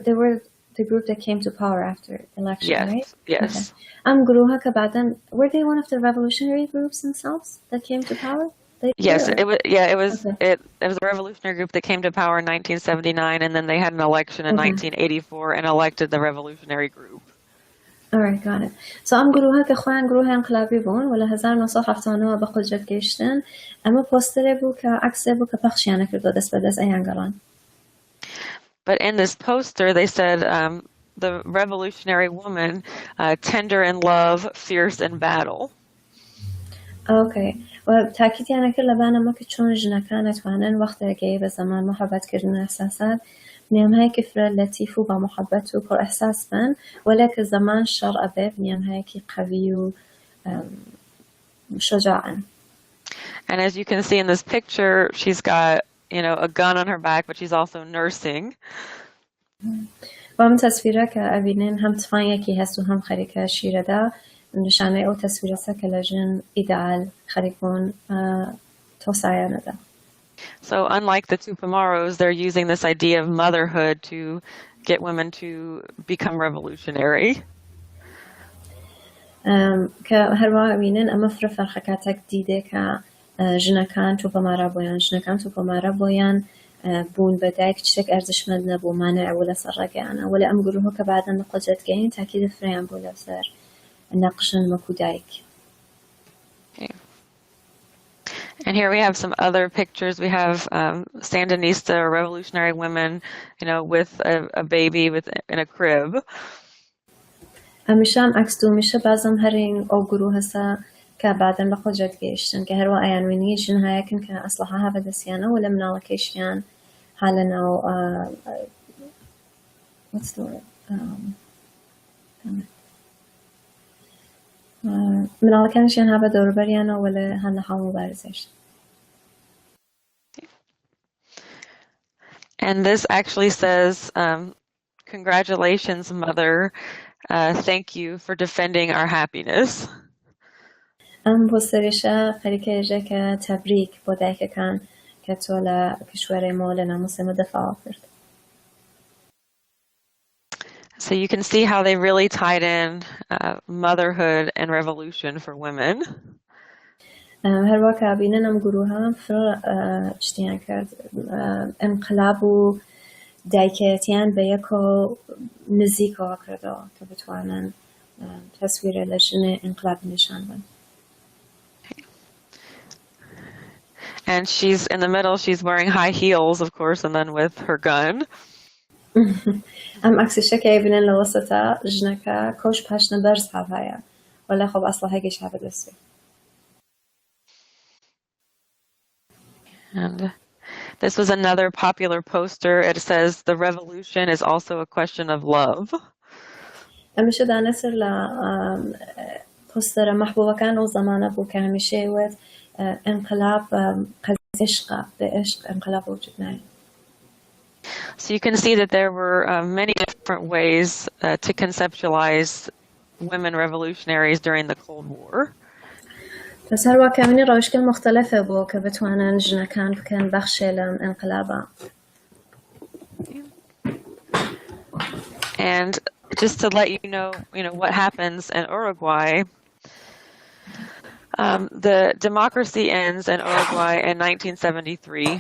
the group that came to power after election, yes, right? Yes. Okay. گروها که بعداً were they one of the revolutionary groups themselves that came to power? Yes, it was. Yeah, it was. Okay. It was a revolutionary group that came to power in 1979, and then they had an election in 1984 and elected the revolutionary group. All right, got it. So گروها که خواهن گروه انقلابی بون ولی 1979 به قدرت گشتن اما پوستر بود که عکس بود که پخشیانه کرد دست به دست ایانگران. But in this poster, they said the revolutionary woman, tender in love, fierce in battle. Okay. و تأکیدیانه که لبنان ما که چون جنکان اتوانن وقت اگه به زمان محبت کردن احساسات نیم های که فرا لطیف و با محبت و پر احساس بن ولکن زمان شر أباب نیم های که قوی و شجاعن. And as you can see in this picture, she's got, a gun on her back, but she's also nursing. و هم تصویره که اوینین هم تفانگه که هست و هم خریکه شیره ده نشانه او تصویره سه که لجن ایدئال خریکون توسعه ده. So unlike the Tupamaros, they're using this idea of motherhood to get women to become revolutionary. که هر واقع اوینین اما فرخکاتک دیده که جنکان توپامارا بویان جنکان توپامارا بویان بون بدایك تشتك ارزشمند نبو مانع ولا سرقانا ولا ام قروه كبعدا نقجت جاين تاكيد فريان بولا سر نقشن مكو دايك. And here we have some other pictures. We have Sandinista or revolutionary women, with a baby in a crib. مشان عكس دو مشا بعضم هرين او قروه هسا كبعدا نقجت جيشن كهروا ايان وينيشن هايكن كاصلحها هذا دسيانا ولا منالكيشيان حالنا او what's the word منالكانشيان هذا دور بريانا ولا هلا حال مبارزش. And this actually says, congratulations, Mother. Thank you for defending our happiness. بوستريشا خريكة جاكا تبريك بودايكا كان كتولا كشواري مولنا مسلمة دفاع فرد. So you can see how they really tied in motherhood and revolution for women. هر واقع بيننا مقروها فرا اشتيان كرد انقلاب و دايكاتيان بيكو نزيكا كردا كبتوانن تصوير لجنة انقلاب نشان بن. And she's in the middle, she's wearing high heels, of course, and then with her gun. ام عكسشا كايبين لوسطا جنكا كوش باش نبرز هايا ولا خب اصلا هيك هذا الاسم. And this was another popular poster. It says the revolution is also a question of love. همیشه در نصر ل پوستر محبوب كان و زمانه بو که همیشه وقت انقلاب عشق به عشق انقلاب وجود نه. So you can see that there were many different ways to conceptualize women revolutionaries during the Cold War. بس هر واقع منی روشکل مختلفه بو که بتوانن جنکان بکن بخش انقلابا. And just to let you know, what happens in Uruguay. The democracy ends in Uruguay in 1973.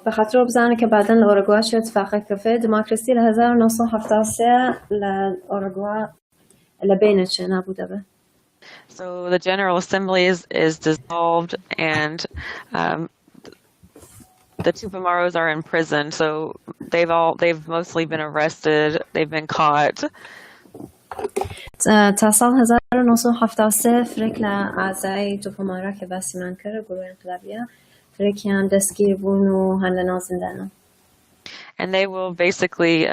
بخاطر بزنه که بعداً لأوروغوای شد اتفاقی کفه دموکراسی ل 1973 لأوروغوای لبینه چه نبوده به. So the General Assembly is dissolved, and the Tupamaros are in prison. So they've mostly been arrested. They've been caught. تا سال 1973 فرق لأعضای توپامارا که بسی من کرده گروه انقلابیه فرقی هم دستگیر بون و هنده زندانه. And they will basically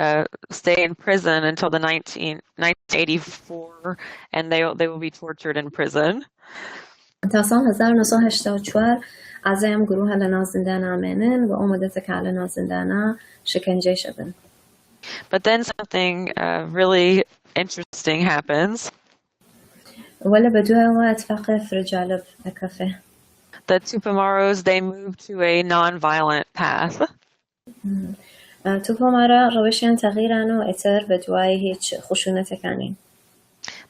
stay in prison until the 1984, and they will be tortured in prison. تا سال 1984 اعضای هم گروه هنده زندانه آمینن و مدت که هنده زندانه شکنجه شدن. But then something really interesting happens. ولا بدوها اتفاق فرجالب اكفه. The Tupamaros, they move to a non-violent path. توپامارا روشیان تغییرن و اتر بدوای هیچ خشونت کنین.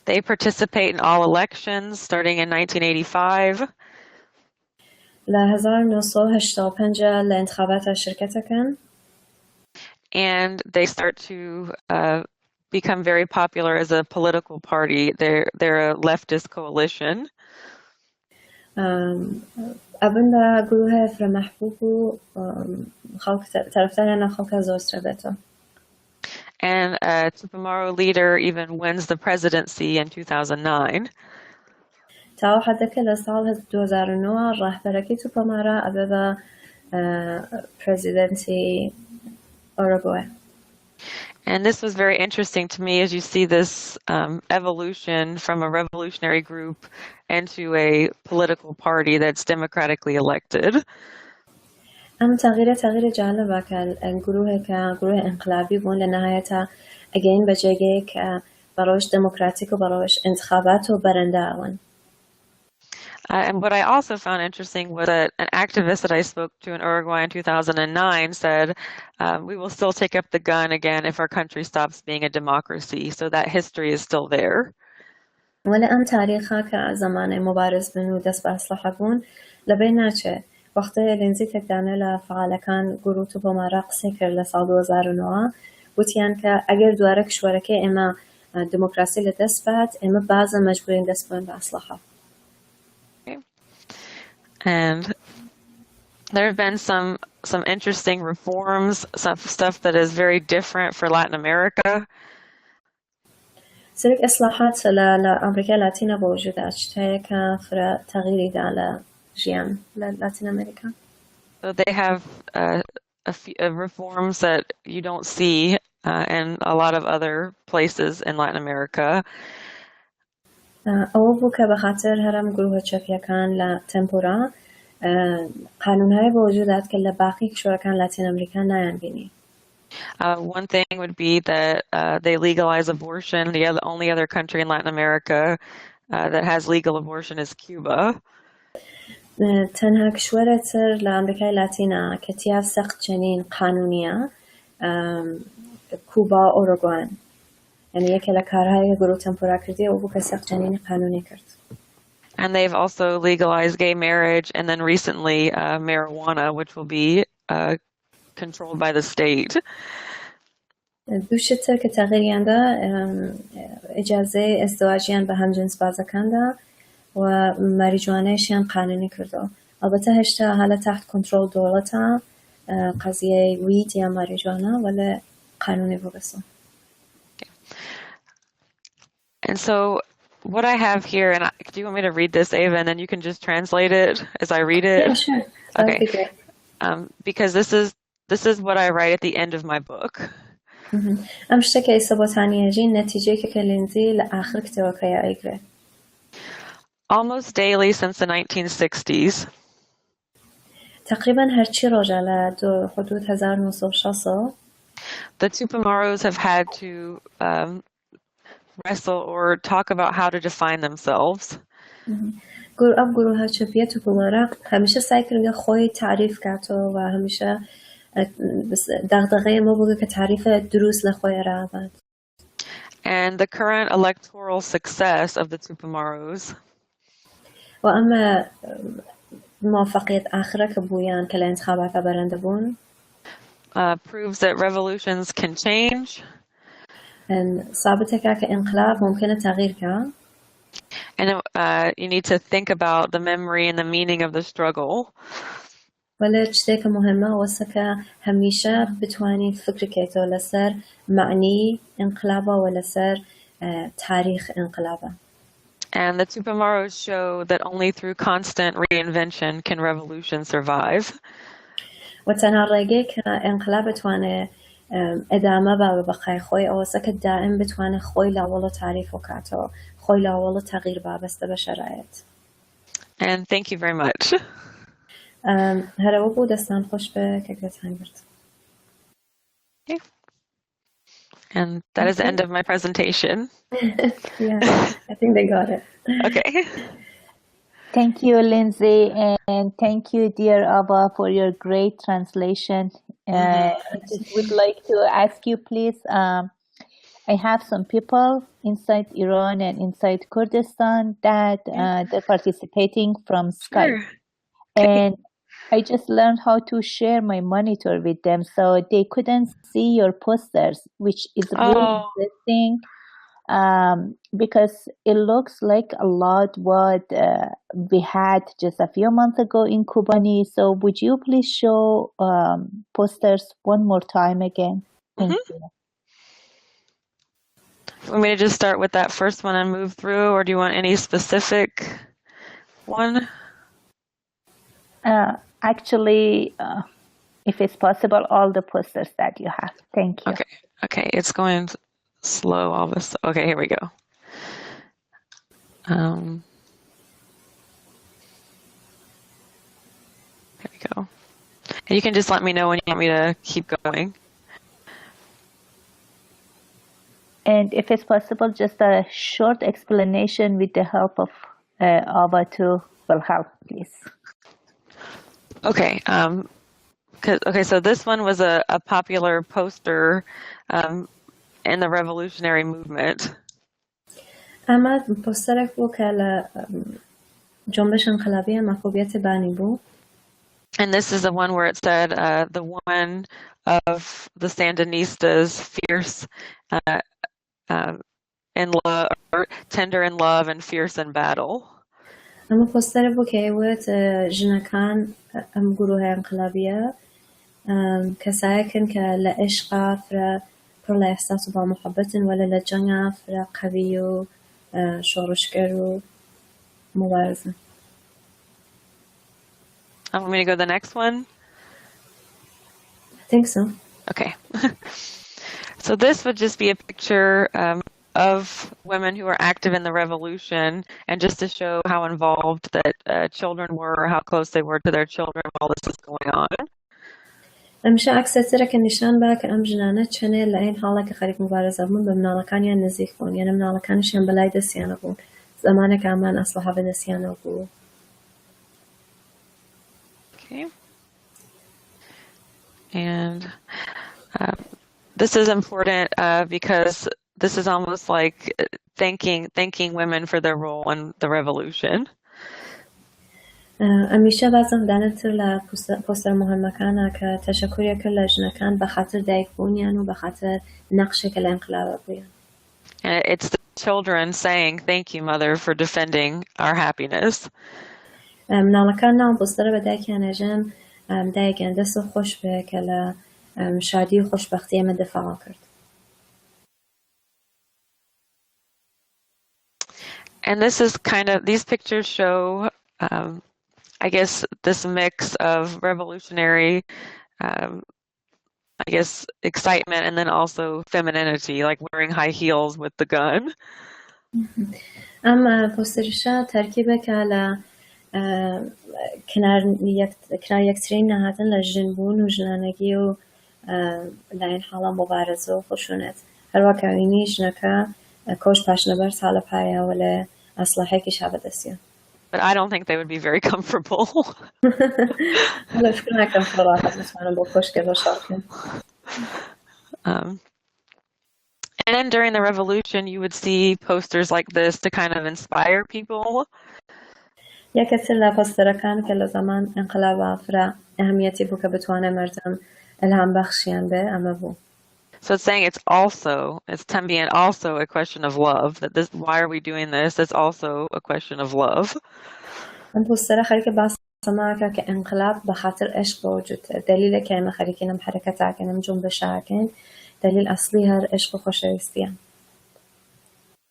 They participate in all elections starting in 1985. ل 1985 لانتخابات شرکت کن. And they start to become very popular as a political party. They're a leftist coalition. أبدا گروه فر محبوب و خلق طرفداران خلق زوستربتا. And a Tupamaro leader even wins the presidency in 2009. تا حد که لسال 2009 رهبرکی توپامارا أبدا پرزیدنتی Uruguay. And this was very interesting to me as you see this evolution from a revolutionary group into a political party that's democratically elected. اما تغییر جالبه که گروه انقلابی بون لنهایتا اگین بجاگه که براش دموکراتیک و براش انتخابات و برنده آون. And what I also found interesting was that an activist that I spoke to in Uruguay in 2009 said, we will still take up the gun again if our country stops being a democracy. So that history is still there. ولی ام تاریخا که زمان مبارز بن و دست به اصلاح بون لبین ناچه وقتی لنزی تکدانه لفعالکان گروه تو بمارا قصه کرد لسال 2009 بوتیان که اگر دواره کشورکه اما دموکراسی لدست بد اما بعض مجبورین دست بون به اصلاحها. And there have been some interesting reforms, some stuff that is very different for Latin America. سرك إصلاحات لأمريكا لاتينا بوجود أشتهي كفر تغييري على جيان لاتين أمريكا. So they have a few reforms that you don't see in a lot of other places in Latin America. أو بوكا بخاطر هرم گروه چپیا كان لتمپورا قانون هاي بوجودات كلا باقي كشوركان لاتين أمريكا نايان بيني. One thing would be that they legalize abortion. The only other country in Latin America that has legal abortion is Cuba. تنها كشورة سر لأمريكا لاتينا كتياف سقط جنين قانونية كوبا أوروغوان يعني يكلا كارهاي گروه تمپورا كردي أو بوكا سقط جنين قانوني كرد. And they've also legalized gay marriage and then recently marijuana, which will be controlled by the state. دوشتر كتغييريان دا إجازة ازدواجيان بهم جنس بازكان دا و ماريجوانيشيان قانوني كردو. البته هشتا حالا تحت کنترل دولتا قضية ويد يا ماريجوانا ولا قانوني بوغسو. And so what I have here, and do you want me to read this, Ava, and then you can just translate it as I read it? Yeah, sure. That would be great. Because this is what I write at the end of my book. ام شتكي إصابتانية جين نتيجة كلينزي لآخر كتابكيا أيقرأ. Almost daily since the 1960s. تقريبا هرچی روزا لدو حدود 1960. The Tupamaros have had to wrestle or talk about how to define themselves. گروه چپیه توپمارا همیشه سعی کردن خوی تعریف کرد و همیشه دغدغه ما بود که تعریف درست لخوی را بد. And the current electoral success of the Tupamaros. و اما موفقیت آخره که بویان که لانتخابات برنده بون. Proves that revolutions can change. ثابته که انقلاب ممکنه تغییر کنه. And you need to think about the memory and the meaning of the struggle. ولی چیزی که مهمه واسه که همیشه بتوانید فکر کنید لسر معنی انقلاب و لسر تاریخ انقلاب. And the Tupamaros show that only through constant reinvention can revolution survive. و تنها رگه که انقلاب بتوانه ادامه و بقای خوی واسه که دائم بتوانه خوی لاول تعریف وکات و خوی لاول تغییر بابسته به شرایط. And thank you very much. هر او بود دستان خوش به که گرتن برد. Okay. And that is the end of my presentation. Yeah, I think they got it. Okay. Thank you, Lindsay, and thank you, dear Abba, for your great translation. I just would like to ask you, please, I have some people inside Iran and inside Kurdistan that they're participating from Skype. Sure. And I just learned how to share my monitor with them, so they couldn't see your posters, which is really interesting. Because it looks like a lot what we had just a few months ago in Kobani. So would you please show posters one more time again? Thank you. Want me to just start with that first one and move through, or do you want any specific one? Actually, if it's possible, all the posters that you have. Thank you. Okay, it's going slow, all this. Okay, here we go. There we go. And you can just let me know when you want me to keep going. And if it's possible, just a short explanation with the help of Ava too will help, please. Okay. So this one was a popular poster in the revolutionary movement. اما پوسترک بود که جنبش انقلابی محبوبیت بانی بود. And this is the one where it said the woman of the Sandinistas, fierce in love, or tender in love and fierce in battle. اما پوستر بود که بود جنکان ام گروه انقلابیه کسایی که لعشق فرا پر احساس با محبت ولی لجنگ فرا قوی و شورشگر و مبارزه. Want me to go to the next one? I think so. Okay. So this would just be a picture of women who were active in the revolution, and just to show how involved that children were, how close they were to their children while this is going on. امشه عکس تر که نشان با که ام جنانه چنه لعین حالا که خریک مبارزه بون به منالکانی نزدیک بون یعنی منالکانش هم بلای دستیانه بون زمانه که امان اصلا به دستیانه بون. Okay. And this is important because this is almost like thanking women for their role in the revolution. همیشه بازم دانتر ل پوستر مهم کنه که تشکری کل جنکان به خاطر دایک بونیان و به خاطر نقشه که انقلاب بودن. And it's the children saying, "Thank you, mother, for defending our happiness." منالکان نام پوستر به دایک انجام دایک اندس خوش به کل شادی و خوشبختی هم دفاع کرد. And this is kind of, these pictures show, I guess, this mix of revolutionary, I guess, excitement and then also femininity, like wearing high heels with the gun. اما پوسترشا ترکیبه که کنار یکترین نهادن لجنبون و جنانگی و لین حالا مبارزه و خشونت هر واقعینی جنکا کوش پاشنبر سال پایا ولی اصلاحه که شب دستیان. But I don't think they would be very comfortable. حالا فکر نکنم خلاص مثلا با کوش که باشم. And then during the revolution, you would see posters like this to kind of inspire people. یک کسی لپاسترکان که لزمان انقلاب آفرا اهمیتی بو که بتوانه مردم الهام بخشیان به اما بو. So it's saying it's también also a question of love, that this, why are we doing this? It's also a question of love. من پوستر خیلی که باز سماعه که انقلاب به خاطر عشق وجود دلیل که ما خیلی کنم حرکت کنم جنبش کن دلیل اصلی هر عشق و خوشویستیه.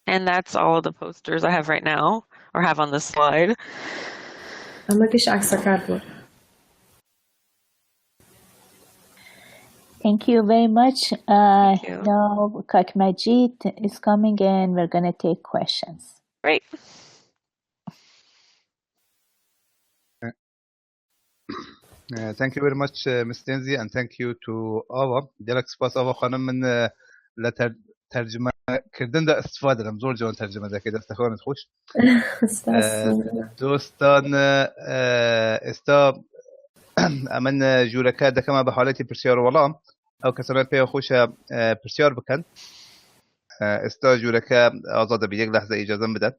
And that's all of the posters I have right now, or have on this slide. اما پیش عکس کار بود. Thank you very much. Now Kak Majid is coming and we're going to take questions. Great. Thank you very much, Ms. Tenzi, and thank you to Ava. دلك سپاس آوا خانم من لترجمه کردن دا استفاده دارم زور جوان ترجمه دا که دست خانت خوش. دوستان استا من جورکه دکمه به حالتی پرسیار ولام او کسانه پی خوش پرسیار بکن استا جورکه آزاده به یک لحظه اجازه بدن.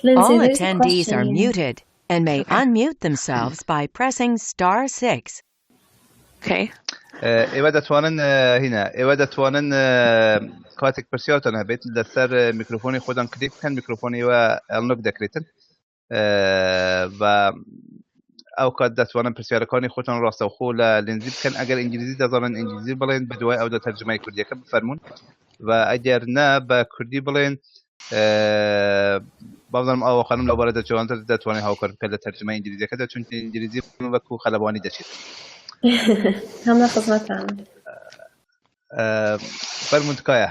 All attendees are muted and may unmute themselves by pressing *6. Okay. ایوه توانن هنا ایوه توانن کاتک پرسیارتان هبید لسر میکروفونی خودان کلیک کن میکروفونی و النوک دکریتن و او کات دتوانن پرسیارکانی خودتان راست و خو لنزی بکن اگر انگلیزی دزانن انگلیزی بلین بدوای او دا ترجمه کردی که بفرمون و اگر نه با کردی بلین بازم او خانم لبارد جوان دتوانی ها کار بکن ترجمه انگلیزی که چون انگلیزی و کو خلبانی داشید. هم خدمتان. برمونتکایە.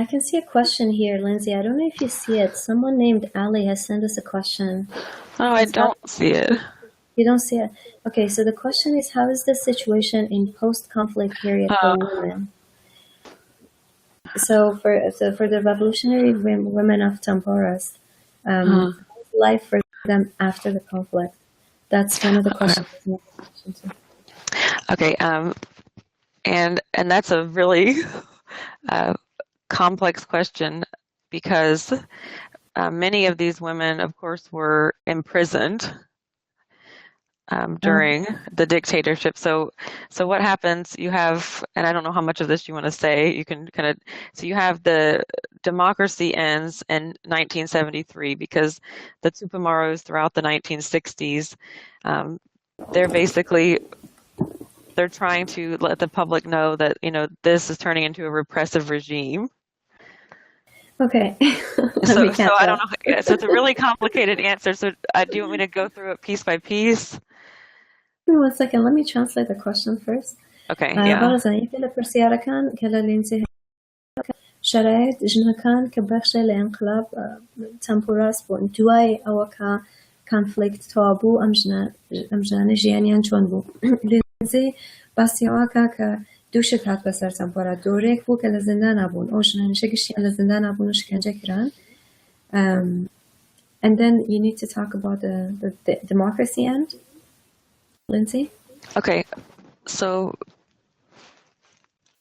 I can see a question here, Lindsay. I don't know if you see it. Someone named Ali has sent us a question. Oh, I don't see it. You don't see it? Okay, so the question is, how is the situation in post-conflict period for women? So for the revolutionary women of Tamboras, how's life for them after the conflict? That's one of the questions. Okay, and that's a really complex question because many of these women, of course, were imprisoned during the dictatorship. So what happens, you have, and I don't know how much of this you want to say, you can kind of, so you have the democracy ends in 1973 because the Tupamaros throughout the 1960s, they're trying to let the public know that, this is turning into a repressive regime. Okay. So I don't know. Yeah, so it's a really complicated answer. So do you want me to go through it piece by piece? 1 second. Let me translate the question first. Okay. Yeah. شرایط جنکان که بخش لانقلاب تمپوراس بون دوای او که کانفلیکت تابو امجنان جیانیان چون بو لنزی باسی او که دوشت هات بسر تمپورا دورک بو که لزندان ابون او جنانشه گشتیان لزندان ابون و شکنجه کران. And then you need to talk about the democracy end, Lindsay. Okay, so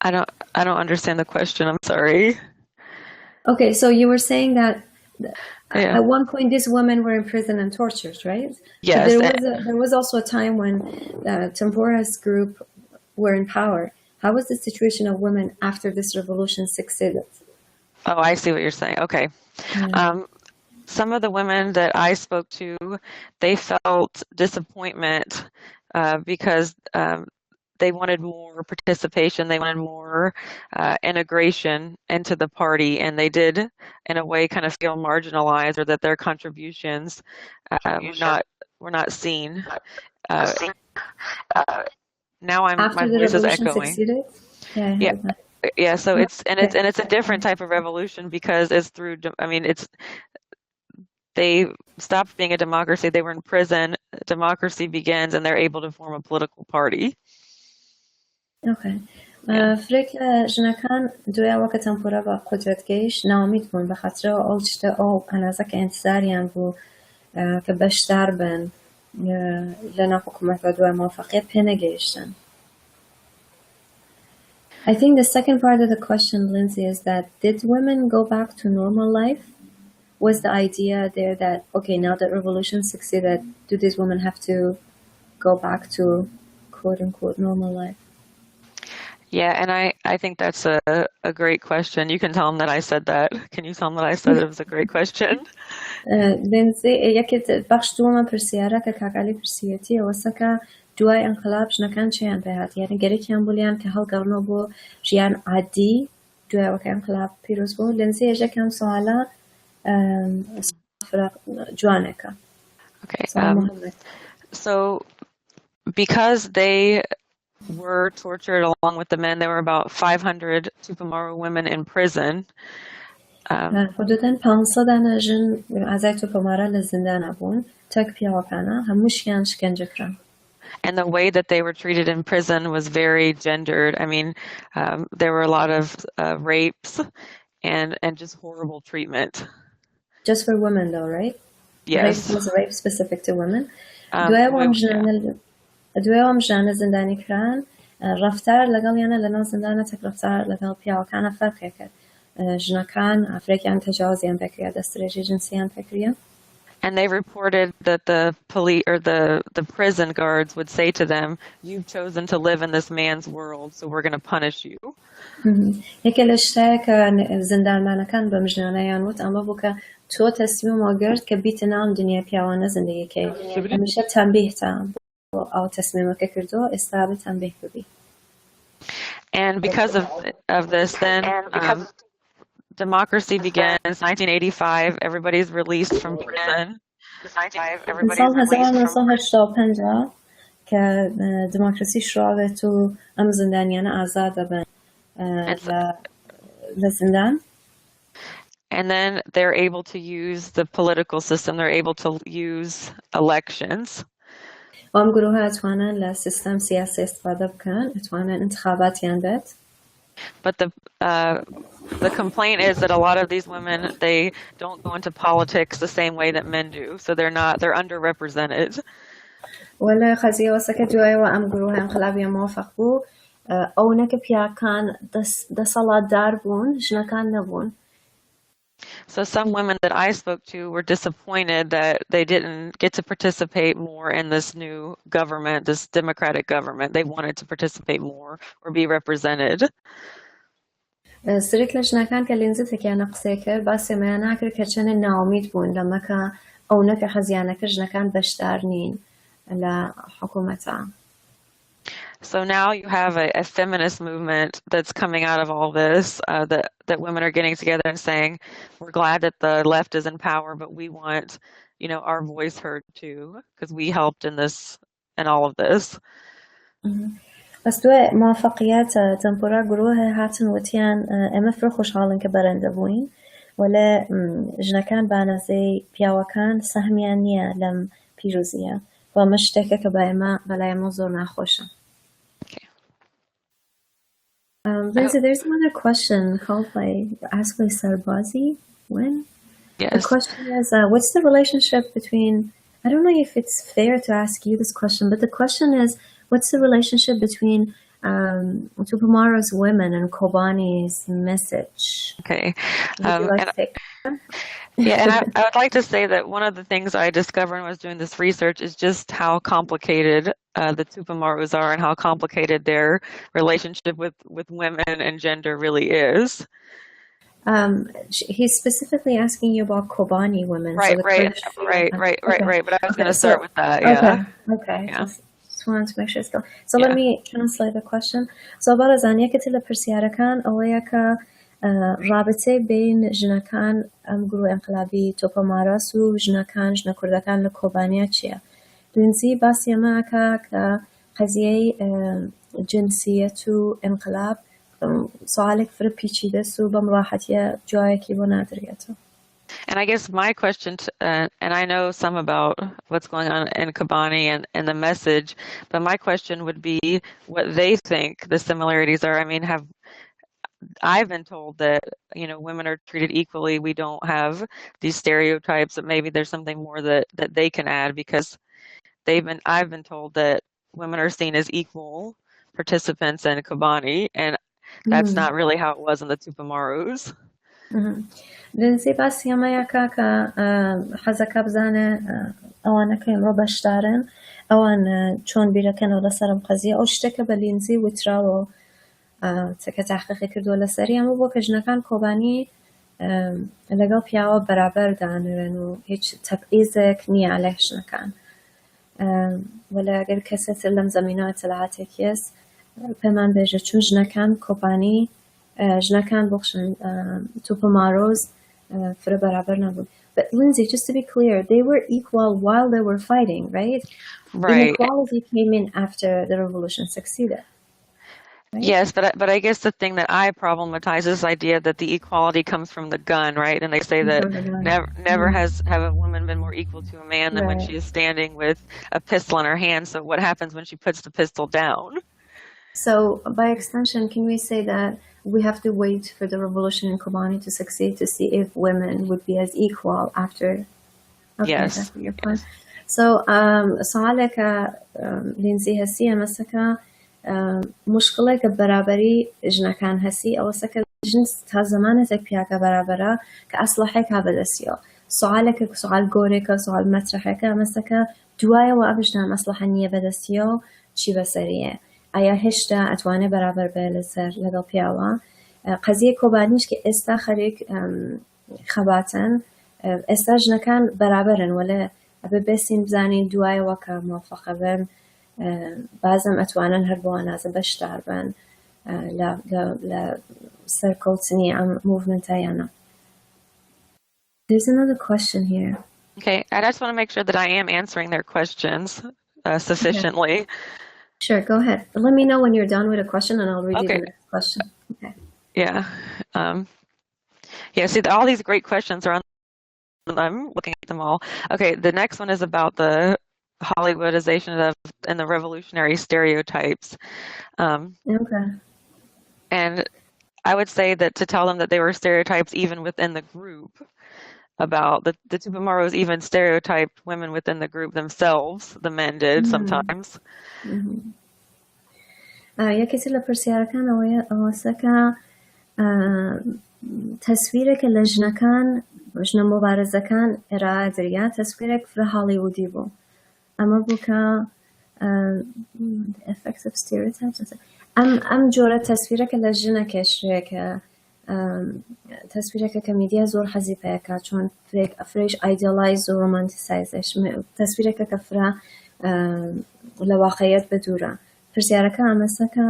I don't understand the question. I'm sorry. Okay, so you were saying that at one point these women were in prison and tortured, right? Yes. There was also a time when the Tambora's group were in power. How was the situation of women after this revolution succeeded? Oh, I see what you're saying. Okay. Some of the women that I spoke to, they felt disappointment because they wanted more participation, they wanted more integration into the party, and they did, in a way, kind of feel marginalized, or that their contributions were not seen. Now my voice is echoing. Succeeded? Yeah. So it's a different type of revolution because it's through. I mean, they stopped being a democracy. They were in prison. Democracy begins, and they're able to form a political party. Okay. فکر جنکان دوی وقت تمپورا با قدرت گیش ناامید بون به خاطر آلچته او انازک انتظاریان بو که بشتر بن لنا حکومت و دوی موفقیت پنه گیشتن. I think the second part of the question, Lindsay, is that did women go back to normal life? Was the idea there that, okay, now that revolution succeeded, do these women have to go back to quote-unquote normal life? Yeah, and I think that's a great question. You can tell them that I said that. Can you tell them that I said it was a great question? Lindsay, یکی بخش دوم پرسیاره که کاکالی پرسیتی واسه که دوای انقلاب جنکان چیان بهات یعنی گریکیان بولیان که هل قرنو بو جیان عادی دوای وقت انقلاب پیروز بو. Lindsay اجا کم سوالا جوانکا. Okay. So because they were tortured along with the men, there were about 500 Tupamaro women in prison. حدوداً 500 جن از توپامارا لزندان ابون تک پیاوکانا هموشیان شکنجه کرد. And the way that they were treated in prison was very gendered. I mean, there were a lot of rapes and just horrible treatment. Just for women, though, right? Yes. Rape was rape specific to women. دوام جان زندانی کران رفتار لقال یعنی لنا زندانه تک رفتار لقال پیاوکانا فرقی کرد. جنکان افریقیان تجاوزیان بکریا دسترسی جنسیان بکریا. And they reported that the police or the prison guards would say to them, "You've chosen to live in this man's world, so we're going to punish you." یکی لشته که زندانمانه کن به مجنانیان بود اما بو که تو تصمیم آگرد که بیت نام دنیا پیاوانه زندگی که همیشه تنبیه تام او تصمیم که کردو استعاب تنبیه ببی. And because of this, then democracy begins 1985. Everybody's released from prison. سال 1985 که دموکراسی شروعه تو ام زندانیان آزاد بن لزندان. And then they're able to use the political system. They're able to use elections. وام گروه اتوانن لسیستم سیاسی استفاده بکن. اتوانن انتخابات یندت. But the complaint is that a lot of these women, they don't go into politics the same way that men do. So they're underrepresented. ولی قضیه واسه که جوای و ام گروه انقلابی موافق بود اونه که پیاکان دسالتدار بون جنکان نبون. So some women that I spoke to were disappointed that they didn't get to participate more in this new government, this democratic government. They wanted to participate more or be represented. سریک لجنکان که لینزی تکیه نقصه کرد باسی میانه کرد که چنه ناامید بون لما که اونه که خزیانه که جنکان بشتر نین لحکومتا. So now you have a feminist movement that's coming out of all this, that women are getting together and saying, we're glad that the left is in power, but we want, our voice heard too, because we helped in this and all of this. بس دو موفقیت تمپورا گروه هاتن وتیان اما فرو خوشحالن که برنده بوین ولی جنکان بانزی پیاوکان سهمیان نیه لم پیروزیه و مشتکه که بلای ما زور نخوشم. Lindsay, there's another question asked by Sarbazi. When? Yes. The question is, what's the relationship between, I don't know if it's fair to ask you this question, but the question is, what's the relationship between Tupamaro's women and Kobani's message? Okay. Would you like to take that? Yeah, and I would like to say that one of the things I discovered when I was doing this research is just how complicated the Tupamarus are and how complicated their relationship with women and gender really is. He's specifically asking you about Kobani women. Right. But I was going to start with that. Yeah. Okay. Yeah. Just wanted to make sure it's going. So let me translate the question. So برازن یکی پرسیارکان اولیه که رابطه بین جنکان ام گروه انقلابی توپاماراس و جن کردکان لکوبانیا چیه؟ دونزی باسی ما که قضیه جنسیت و انقلاب سوالك فرق پیچیده سو بمراحتی جایی که با نداریتو. And I guess my question, and I know some about what's going on in Kobani and the message, but my question would be what they think the similarities are. I mean, I've been told that, women are treated equally. We don't have these stereotypes, that maybe there's something more that they can add, because I've been told that women are seen as equal participants in Kobani, and that's not really how it was in the Tupamarus. دنسی باسی همه یکا که حزکا بزانه اوانه که امرو بشتارن اوان چون بیرکن و لسرم قضیه او شتک بلینزی ویترا و تکه تحقیقی کردو لسری اما با که جنکان کوبانی لگل پیاوا برابر دانرن و هیچ تبعیزک نیه علیهش نکن ولی اگر کسی سلم زمینه اطلاعاتی کیست پیمان بیجه چون جنکان کوبانی جنکان بخشن توپاماروز فر برابر نبود. But Lindsay, just to be clear, they were equal while they were fighting, right? Right. Inequality came in after the revolution succeeded. Right? Yes, but I guess the thing that I problematize is this idea that the equality comes from the gun, right? And they say that never have a woman been more equal to a man than when she is standing with a pistol in her hand. So what happens when she puts the pistol down? So by extension, can we say that we have to wait for the revolution in Kobani to succeed to see if women would be as equal after? Okay, yes. That's your point. So, سوالك لينزي هسي مسكا مشكلة كبرابري جنا كان هسي أو سكا جنس تزمان تكبيا كبرابرة كأصلحك هذا السيا. سؤالك سؤال جورك سؤال مطرحك مسكا دوايا وأبجنا مصلحة نية بدسيا شي بسرية. ایا هشتا اتوانه برابر به لسر لگل پیاوا قضیه کوبانیش که استا خریک خباتن استا جنکان برابرن ولی ابه بسیم بزانین دوای وکا موافقه بن بعضم اتوانن هر بوان از بشتر بن لسەرکەوتنی ئەم موڤمنتایانە. There's another question here. Okay, I just want to make sure that I am answering their questions sufficiently. Okay. Sure, go ahead. Let me know when you're done with a question and I'll read you the next question. Okay. Yeah. Yeah, see, all these great questions are on. I'm looking at them all. Okay, the next one is about the Hollywoodization and the revolutionary stereotypes. Okay. And I would say that to tell them that they were stereotypes even within the group, about the Tupamaros even stereotyped women within the group themselves, the men did sometimes. یەکێتی لە پرسیارەکانەوەیە ئەوەسە کە تەسویرێکە لە ژنەکان ژنە مۆبارەزەکان ئێرادریا تەسویرێک فرە هاڵیوودی بوو. ئەمە بوو کە effective stereotypes ئەم جۆرە تەسویرەکە لە ژنە کێشرێکە تەسویرێکە کە میدیا زۆر حەزی پێەکە چۆن فرێش ئایدیۆلایز و ڕۆمانتیسایزش تەسویرێکە کە فرا لە واقعیەت بەدوورە. پرسیارەکە ئەمەسە کە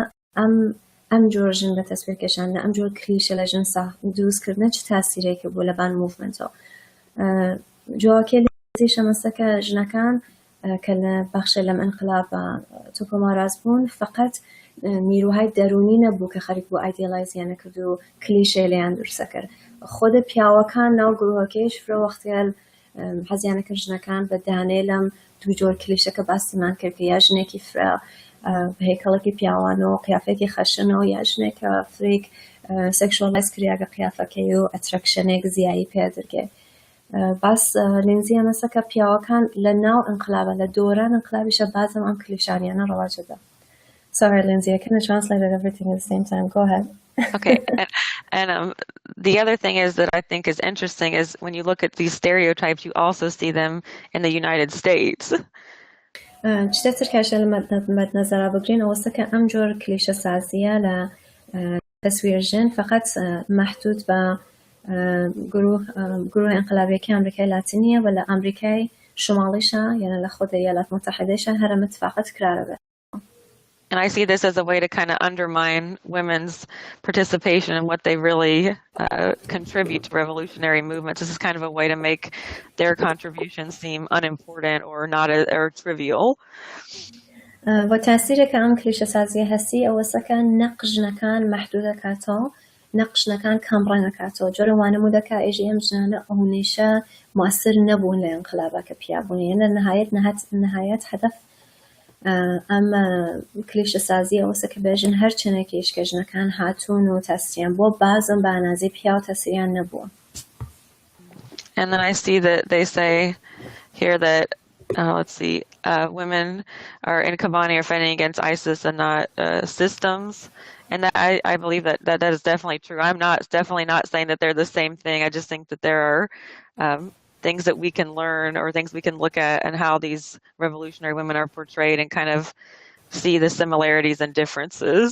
ئەم جۆر ژن بە تەسویر کێشاندە ئەم جۆر کلیشە لە ژن دروستکردنە چ تاسیرێکی بوو لە بان موڤمنتەوە. جوابی لێزیش ئەمەسە کە ژنەکان کە لە بەخشە لەم ئەنقلابە توپۆماراز بوون فقط نیروهای دەرونی نەبوو کە خەریک بوو ئایدیۆلایزیانە کرد و کلیشەی لێیان دروستە کرد. خۆدە پیاوەکان ناو گروهەکەیش فرە وەختیان حەزیانە کرد ژنەکان بە دانێ لەم دوو جۆر کلیشەکە باسیمان کرد کە یا ژنێکی فرە هەیکەڵێکی پیاوانەوە قیافێکی خەشنەوە یا ژنێکە فرێک سێکشوەڵایز کریاگە قیافەکەی و ئەترەکشنێک زیایی پێدرگێ. باس لێنزی ئەمەسە کە پیاوەکان لە ناو ئەنقلابە لە دۆران ئەنقلابیشە بازم ئەم کلیشانیانە ڕەواجەدا. Sorry, Lindsay, I kind of translated everything at the same time. Go ahead. Okay. And the other thing is that I think is interesting is when you look at these stereotypes, you also see them in the United States. چتر کاش مد نظر بگیرین اوستا که ام جور کلیشه سازیه ل تصویر جن فقط محدود به گروه انقلابی که آمریکای لاتینیه ولی آمریکای شمالیشه یعنی لخود ایالات متحده شه هر متفاقت کرده. And I see this as a way to kind of undermine women's participation and what they really contribute to revolutionary movements. This is kind of a way to make their contributions seem unimportant or not or trivial. و تأثیر که آن کلیشه سازی هستی اوسا که نقش نکان محدود کاتو نقش نکان کامران کاتو جور وانموده که ایجیم جنانه اونیشه مؤثر نبون لانقلابه که پیابونه یعنی نهایت هدف ئەمە کلیشە سازی ئەوەسە کە بێژن هەر چنێکیش کە ژنەکان هاتوون و تەسریان بۆ بازم بە ئەنازەی پیا و تەسریان نەبووە. And then I see that they say here that let's see women are in Kobani are fighting against ISIS and not systems, and that I believe that is definitely true. I'm definitely not saying that they're the same thing. I just think that there are things that we can learn or things we can look at and how these revolutionary women are portrayed and kind of see the similarities and differences.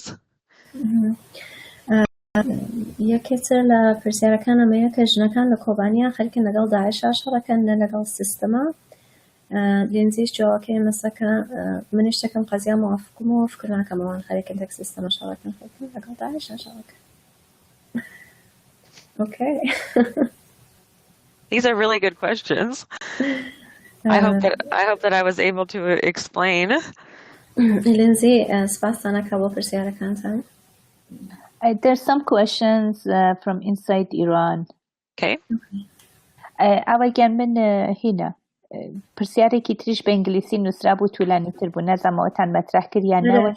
یەکێتر لە پرسیارەکان ئەمەیە کە ژنەکان لە کۆبانیا خەریکن لەگەڵ داعشا شەڕەکەن نە لەگەڵ سیستەما. لێنزیش جوابەکەی ئەمەسە کە منیش دەکەم قەزیا موافقم و فکر ناکەم ئەوان خەریکن لەگەڵ سیستەما شەڕەکەن خەریکن لەگەڵ داعشا شەڕەکەن. Okay. These are really good questions. I hope that I was able to explain. Lindsay, spasana ka bo persiyarakantan. There's some questions from inside Iran. Okay. أولا من هنا پرسیارێکی تریش بە ئینگلیسی نووسرا بوو توولانیتر بوو نەزانەوەتان مەطرح کردیانەوە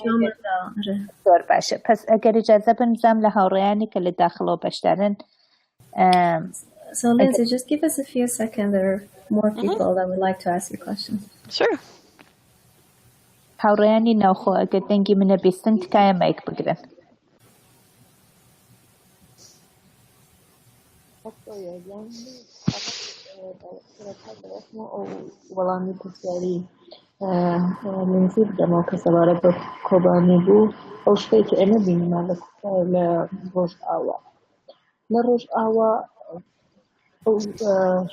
زۆر باشە پس ئەگەر ئیجازە بنووسام لە هاوڕێیانی کە لە داخڵەوە بەشدارن. So Lindsay, just give us a few seconds. There are more people that would like to ask you questions. Sure. هاوڕێیانی ناوخۆ ئەگەر دەنگی منە بیستن تکایە مایک بگرن. وەڵامی پرسیاری لێنزی بدەمەوە کە سەبارەت بە کۆبانی بوو ئەو شتێکی ئێمە بینیمان لە ڕۆژ ئاوا لە ڕۆژ ئاوا ئەو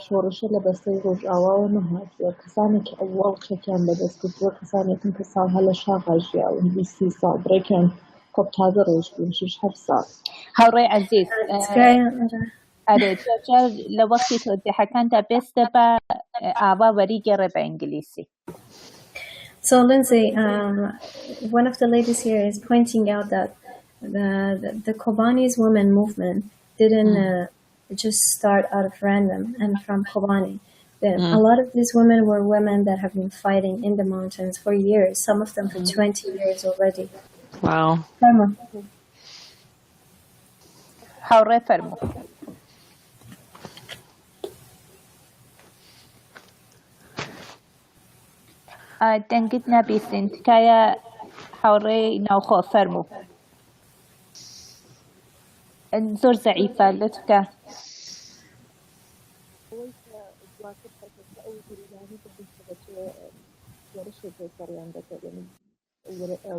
شۆڕشە لە بەستەی ڕۆژ ئاواوە نەهاتووە کەسانێکی ئەوواڵ خێکیان بەدەست کردووە کەسانێکن کە ساڵها لە شاغا ژیاون 20 ساڵ بڕێکیان خب تازه ڕۆژ بوون 6-7 ساڵ. هاوڕێی عەزیز ئەرێ جار لە وەختی تۆزیحەکاندا بێستە بە ئاوا وەریگەڕێ بە ئینگلیسی. So Lindsay, one of the ladies here is pointing out that the Kobani's women movement didn't just start out of random and from Kobani. A lot of these women were women that have been fighting in the mountains for years, some of them for 20 years already. Wow. هاوڕێ فەرموو. دەنگت نەبیستین تکایە هاوڕێی ناوخۆ فەرموو. زۆر زەعیفە لەتکە.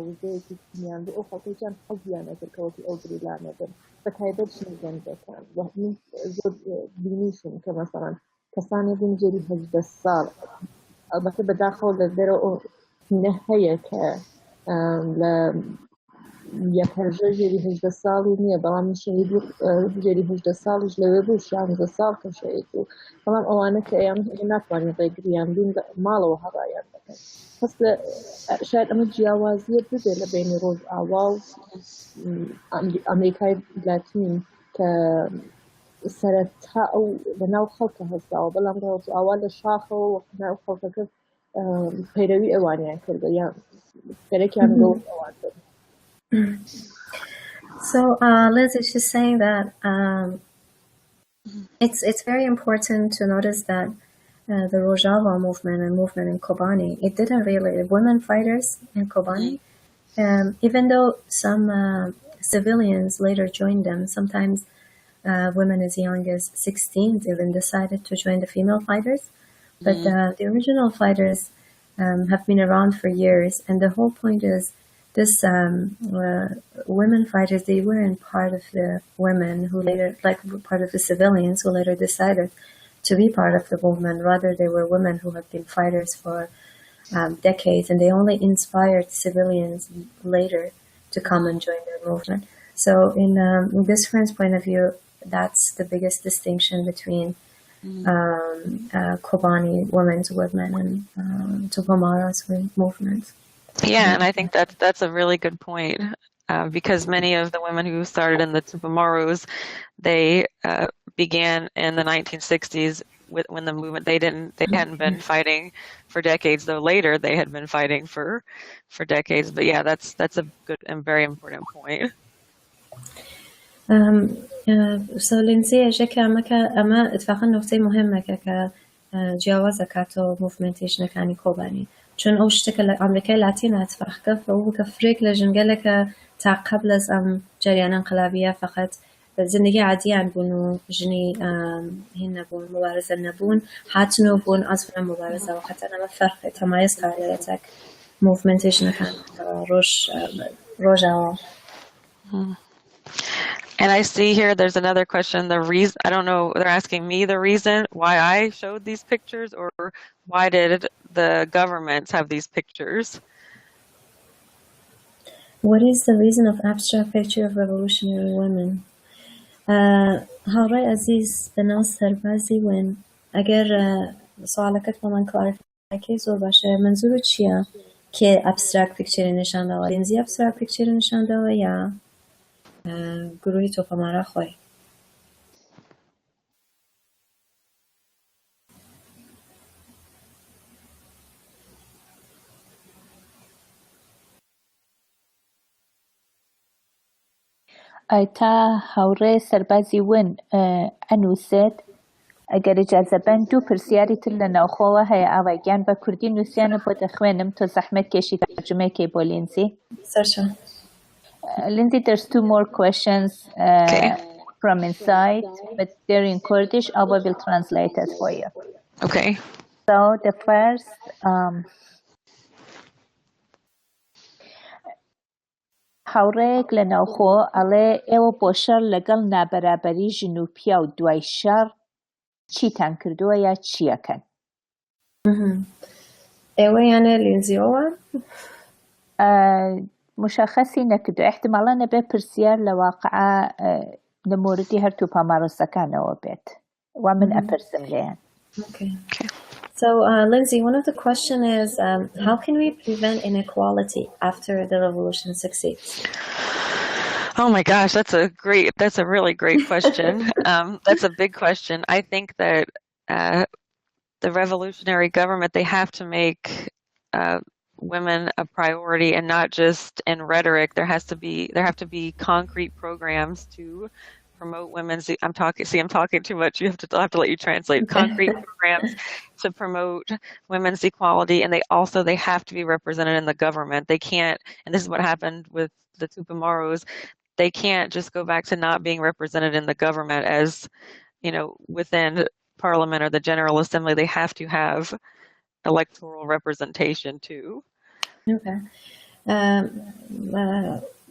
وزەیەکی چنیان بۆ ئەو خەڵکەیان حەزیانە کردکەوەکی ئەو گریلانەبن بە تایبەت شنگەندەکان زۆر بینیشم کە مەسەڵەن کەسانی بوون جێری 18 ساڵ ئەلبەتە بەداخەوە لە دەرەوە ئەو هینە هەیە کە لە یەکهەژە جێری 18 ساڵی نییە بەڵام شەهیدی جێری 18 ساڵیش لەوێ بوو 16 ساڵ کە شەهید بوو بەڵام ئەوانە کە ئەیان ناتوانین ڕێگریان بین ماڵەوە هەڕایان دەکەن پس شاید ئەمە جیاوازیە ببێت لە بینی ڕۆژئاوا و ئەمریکای لاتین کە سەرەتا ئەو لەناو خەڵکە هەستاوە بەڵام ڕۆژئاوا لە شاخەوە وەختناو خەڵکەکە پەیرەوی ئەوانیان کردە یان گەرەکیان گەورە ئەوان کرد. So Liz is just saying that it's very important to notice that the Rojava movement and movement in Kobani, it didn't really, women fighters in Kobani, even though some civilians later joined them, sometimes women as young as 16 even decided to join the female fighters, but the original fighters have been around for years, and the whole point is this women fighters, they weren't part of the women who later, like part of the civilians who later decided to be part of the movement. Rather, they were women who have been fighters for decades, and they only inspired civilians later to come and join their movement. So in this friend's point of view, that's the biggest distinction between Kobani women's movement and Tupamara's movement. Yeah, and I think that's a really good point because many of the women who started in the Tupamarus, they began in the 1960s when the movement they hadn't been fighting for decades, though later they had been fighting for decades. But yeah, that's a good and very important point. So Lindsay اشکه اما اتفاقا نقطه مهمه که جیاواز کاتو موفمنتیشن کانی کوبانی چون او شتك امريكا لاتين اتفاق كف او كفريك لجنجلك تا قبل از جريان انقلابيه فقط زندگی عادیان بون و جنی هن بون مبارزه نبون حتنو بون اصلا مبارزه و حتی نما فرق تمایز قابلیتك موفمنتیشن کان روجا. And I see here there's another question. The reason, I don't know, they're asking me the reason why I showed these pictures or why did the governments have these pictures? What is the reason of abstract picture of revolutionary women? هاوڕێی عەزیز بەناو سەربازی وێن ئەگەر سوالەکەت بۆ من کلاریفیکەی زۆر باشە منزورت چییە کێ ئەبستراکت پیکچەری نیشانداوە لێنزی ئەبستراکت پیکچەری نیشانداوە یا گروهی تۆپەمارە خۆی؟ تا هاوڕێ سەربازی ون ئەنووسێت ئەگەر ئیجازە بەن دوو پرسیاری تر لە ناوخۆوە هەیە ئاوایگیان بە کوردی نووسیانە بۆ دەخوێنم تۆ زەحمەت کێشی تەرجمەیەکەی بۆ لینزی. Lindsay, there's two more questions from inside, but they're in Kurdish. Awa will translate it for you. Okay. So the first, هاوڕێیەک لە ناوخۆ ئەڵێ ئێوە بۆ شەڕ لەگەڵ نابەرابەری ژن و پیا و دوای شەڕ چیتان کردووە یا چیەکەن؟ ئێوە یانە لینزیەوە؟ مشخصی نەکردو احتمالا نەبێ پرسیار لە واقعە لە موردی هەرتوو پامارۆستەکانەوە بێت وا من ئەپرسم لێیان. Okay. So, Lindsay, one of the question is, how can we prevent inequality after the revolution succeeds? Oh my gosh, that's a really great question. That's a big question. I think that the revolutionary government, they have to make women a priority and not just in rhetoric. There have to be concrete programs to promote women's. I'm talking too much. I'll have to let you translate. Concrete programs to promote women's equality, and they have to be represented in the government. They can't, and this is what happened with the Tupamaros. They can't just go back to not being represented in the government as, within Parliament or the General Assembly. They have to have electoral representation too. Okay.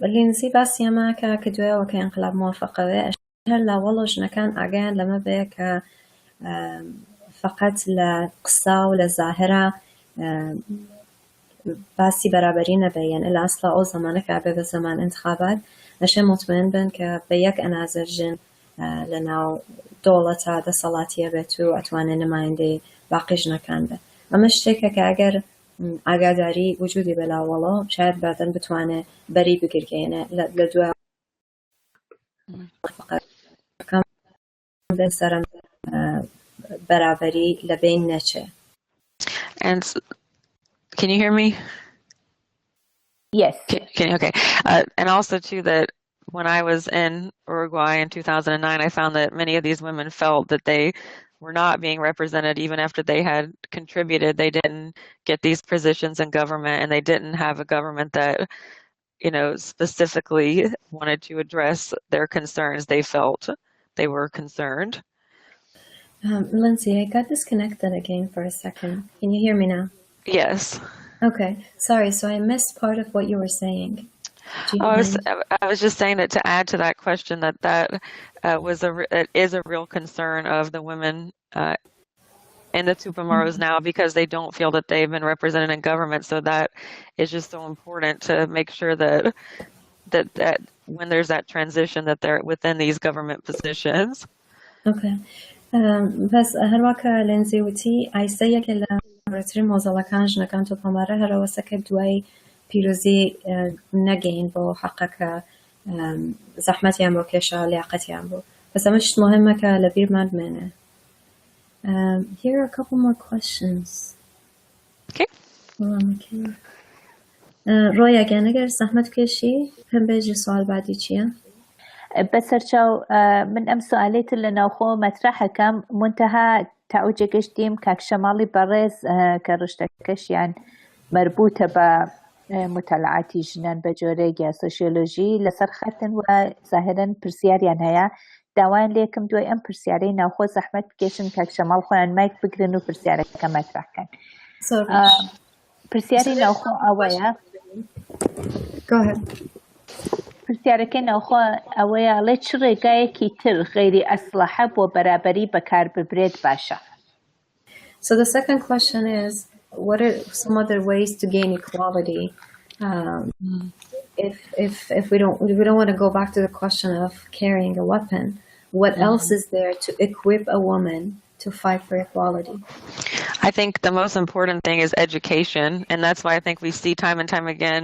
لينزي بس يما كدوية وكإنقلاب موافقة هلا والله جنا كان أجان لما بيك فقط لقصة ولظاهرة باسي برابرين بين إلا أصلا أو زمانك عبي زمان انتخابات أشياء مطمئن بن كبيك أنا زرجن لنا دولة دا صلاتية بيتو أتواني نمايندي باقي جنا كان به أما اشتكى كأجر ئاگاداری وجودی بلا والله شاید بعدن بتوانه بری بگیرگینه لدو کم بسرم برابری لبین نچه. And can you hear me? Yes. Can you? Okay. And also too that when I was in Uruguay in 2009, I found that many of these women felt that they were not being represented even after they had contributed. They didn't get these positions in government, and they didn't have a government that, specifically wanted to address their concerns. They felt they were concerned. Lindsay, I got disconnected again for a second. Can you hear me now? Yes. Okay. Sorry. So I missed part of what you were saying. I was just saying that to add to that question, that it is a real concern of the women in the Tupamaros now, because they don't feel that they've been represented in government. So that is just so important to make sure that when there's that transition, that they're within these government positions. Okay. بس هر وقت لنزی وتی ایسته که لامرتری موزلکان جنکان توپاماره هر واسه دوای پیروزی نگین با حقق زحمتی هم رو کشا لیاقتی هم رو بس همش مهمه که لبیر مند منه. Here are a couple more questions. Okay. روی اگر زحمت کشی هم بيجي سؤال بعدي چیه؟ بسرچاو من ام سؤاليت اللي ناخو مطرحه كم منتهى تعوجي قشتيم كاك شمالي برز كرشتكش يعني مربوطة بمطالعاتي جنان بجوريجيا سوشيولوجي لسرختن وظاهرا برسياريان هيا داوان ليكم دوي ام برسياري ناخو زحمت بكيشن كاك شمال خوان مايك بقرنو برسياري كما ترحكن برسياري ناخو اويا Go ahead. پرسیارەکەی ناوخۆ ئەوەیە چ ڕێگایەکی تر غێری ئەسڵەحە بۆ بەرابەری بەکار ببرێت باشە. So the second question is, what are some other ways to gain equality? If we don't want to go back to the question of carrying a weapon, what else is there to equip a woman to fight for equality? I think the most important thing is education, and that's why I think we see time and time again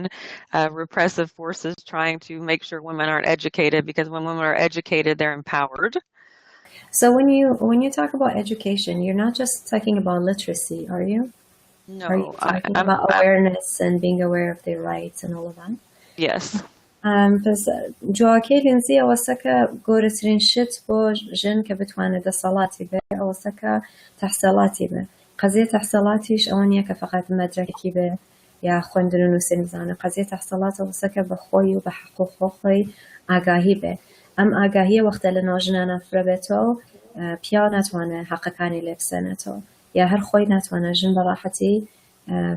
repressive forces trying to make sure women aren't educated, because when women are educated, they're empowered. So when you talk about education, you're not just talking about literacy, are you? No, are you talking about awareness and being aware of their rights and all of that? Yes. بس جواكي لنزي أوسكا قورترين شت بو جن كبتوانة دا صلاتي بي أوسكا تحصيلاتي بي قضية تحصيلاتيش أوانيا كفقط مدركي بي يا خوندرون وسنزانة قضية تحصيلات أوسكا بخوي وبحقوق خوي آقاهي بي أم آقاهي وقت لناجنا نفربتو بيا نتوانة حقكاني لبسنتو يا هر خوي نتوانة جن براحتي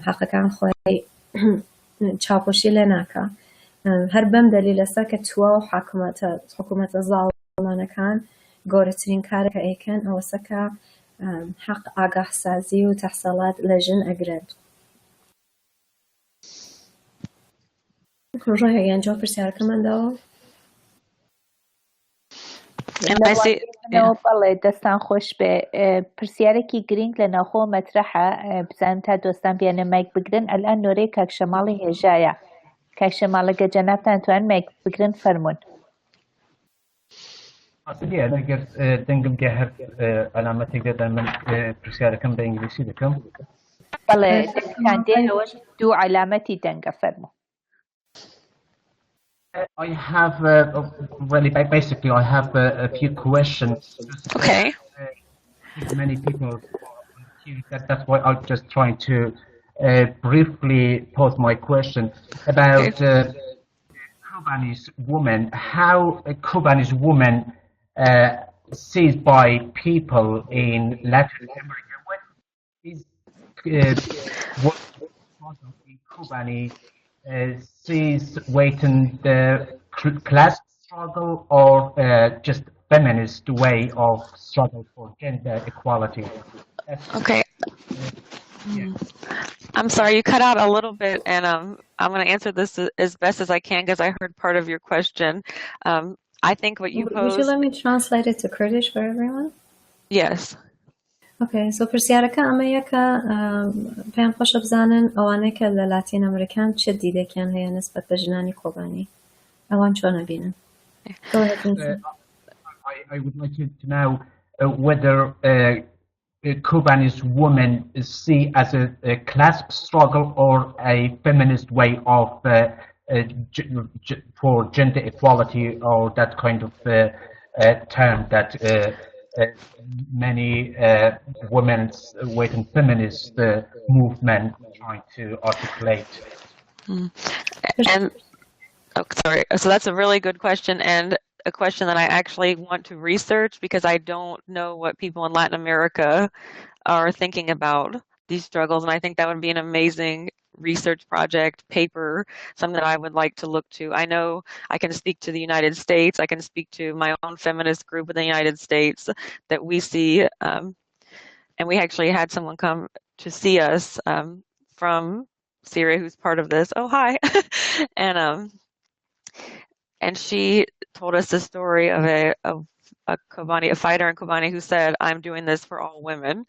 حقكان خوي چاپوشي لناكا هر بم دلیل است که تو حکومت ظالمانه کن گورترین کار که ایکن او است که حق آگاه سازی و تحصیلات لجن اگرد. ڕۆیا یان جواب پرسیارەکەمانداوە بەڵێ دەستان خۆش بێ پرسیارێکی گرنگ لە ناوخۆ مەترەحە بزانم تا دۆستان بیانە مایک بگرن ئەلان نۆرەی کاکشەماڵی هێژایە کاکشەماڵە گەجەنابتان توان مایک بگرن فەرمون ئەگەر دەنگم گە هەر ئەلامەتێک دەدا من پرسیارەکەم بە ئینگلیسی دەکەم بەڵێ دەستان دێنەوەش دوو علامەتی دەنگە فەرموو I have really basically I have a few questions. Okay. Many people. That's why I'm just trying to briefly pose my question about Kubanese woman. How a Kubanese woman sees by people in Latin America. What is what in Kubani sees waiting the class struggle or just feminist way of struggle for gender equality? Okay. Yeah. I'm sorry, you cut out a little bit, and I'm going to answer this as best as I can because I heard part of your question. I think what you posed... Would you let me translate it to Kurdish for everyone? Yes. Okay, so پرسیارەکە ئەمەیە کە پێیان خۆشە بزانن ئەوانەی کە لە لاتین ئەمریکان چه دیدێکیان هەیە نسبەت بە ژنانی کۆبانی ئەوان چۆنە بینن I would like to know whether Kubanese women see as a class struggle or a feminist way of for gender equality or that kind of term that many women's waiting feminist movement trying to articulate. And sorry, so that's a really good question and a question that I actually want to research because I don't know what people in Latin America are thinking about these struggles, and I think that would be an amazing research project, paper, something that I would like to look to. I know I can speak to the United States, I can speak to my own feminist group in the United States that we see, and we actually had someone come to see us from Syria who's part of this. Oh, hi. And she told us the story of a Kobani, a fighter in Kobani who said, I'm doing this for all women.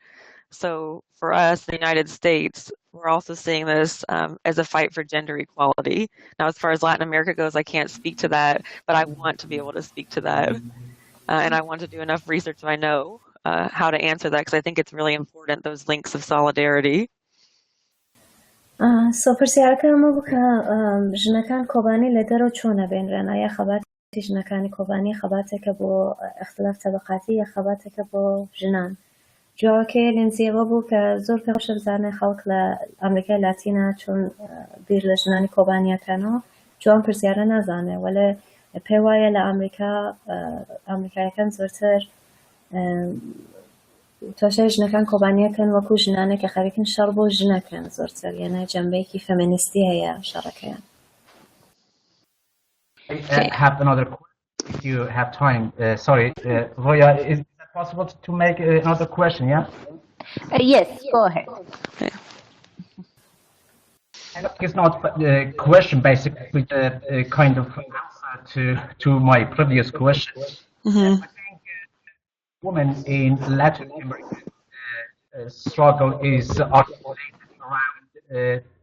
So for us, the United States, we're also seeing this as a fight for gender equality. Now, as far as Latin America goes, I can't speak to that, but I want to be able to speak to that. And I want to do enough research so I know how to answer that, because I think it's really important, those links of solidarity. So پرسیارەکە ئەمە بوو کە ژنەکان کۆبانی لە دەرەوە چۆنە بێنرێن ئایا خەباتی ژنەکانی کۆبانی خەباتێکە بۆ اختلاف تەبەقاتی یا خەباتێکە بۆ ژنان جوابەکەی لێنزیەوە بوو کە زۆر پێ خۆشە بزانێ خەڵک لە ئەمریکای لاتینە چۆن بیر لە ژنانی کۆبانیەکانەوە جوان پرسیارە نازانێ وەلێ پێی وایە لە ئەمریکایەکان زۆرتر تۆشەی ژنەکان کۆبانیەکەن وەکو ژنانێک کە خەریکن شەڕ بۆ ژنەکەن زۆرتر یانە جەنبەیەکی فەمینیستی هەیە شەڕەکەیان. I have another question if you have time. Sorry, Roya, is it possible to make another question, yeah? Yes, go ahead. It's not a question, basically, the kind of answer to my previous question. Mm-hmm. I think women in Latin America struggle is articulated around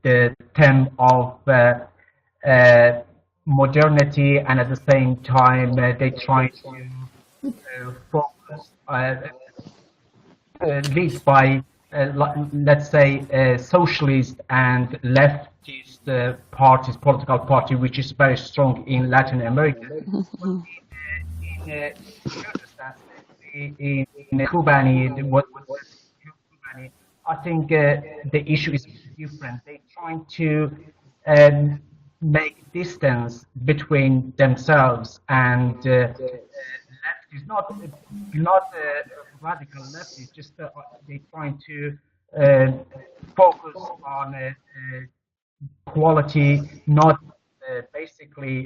the theme of modernity, and at the same time they try to focus lead by let's say socialist and leftist parties, political party, which is very strong in Latin America. In Kubani, I think the issue is different. They're trying to make distance between themselves and left is not radical left. It's just they're trying to focus on equality, not basically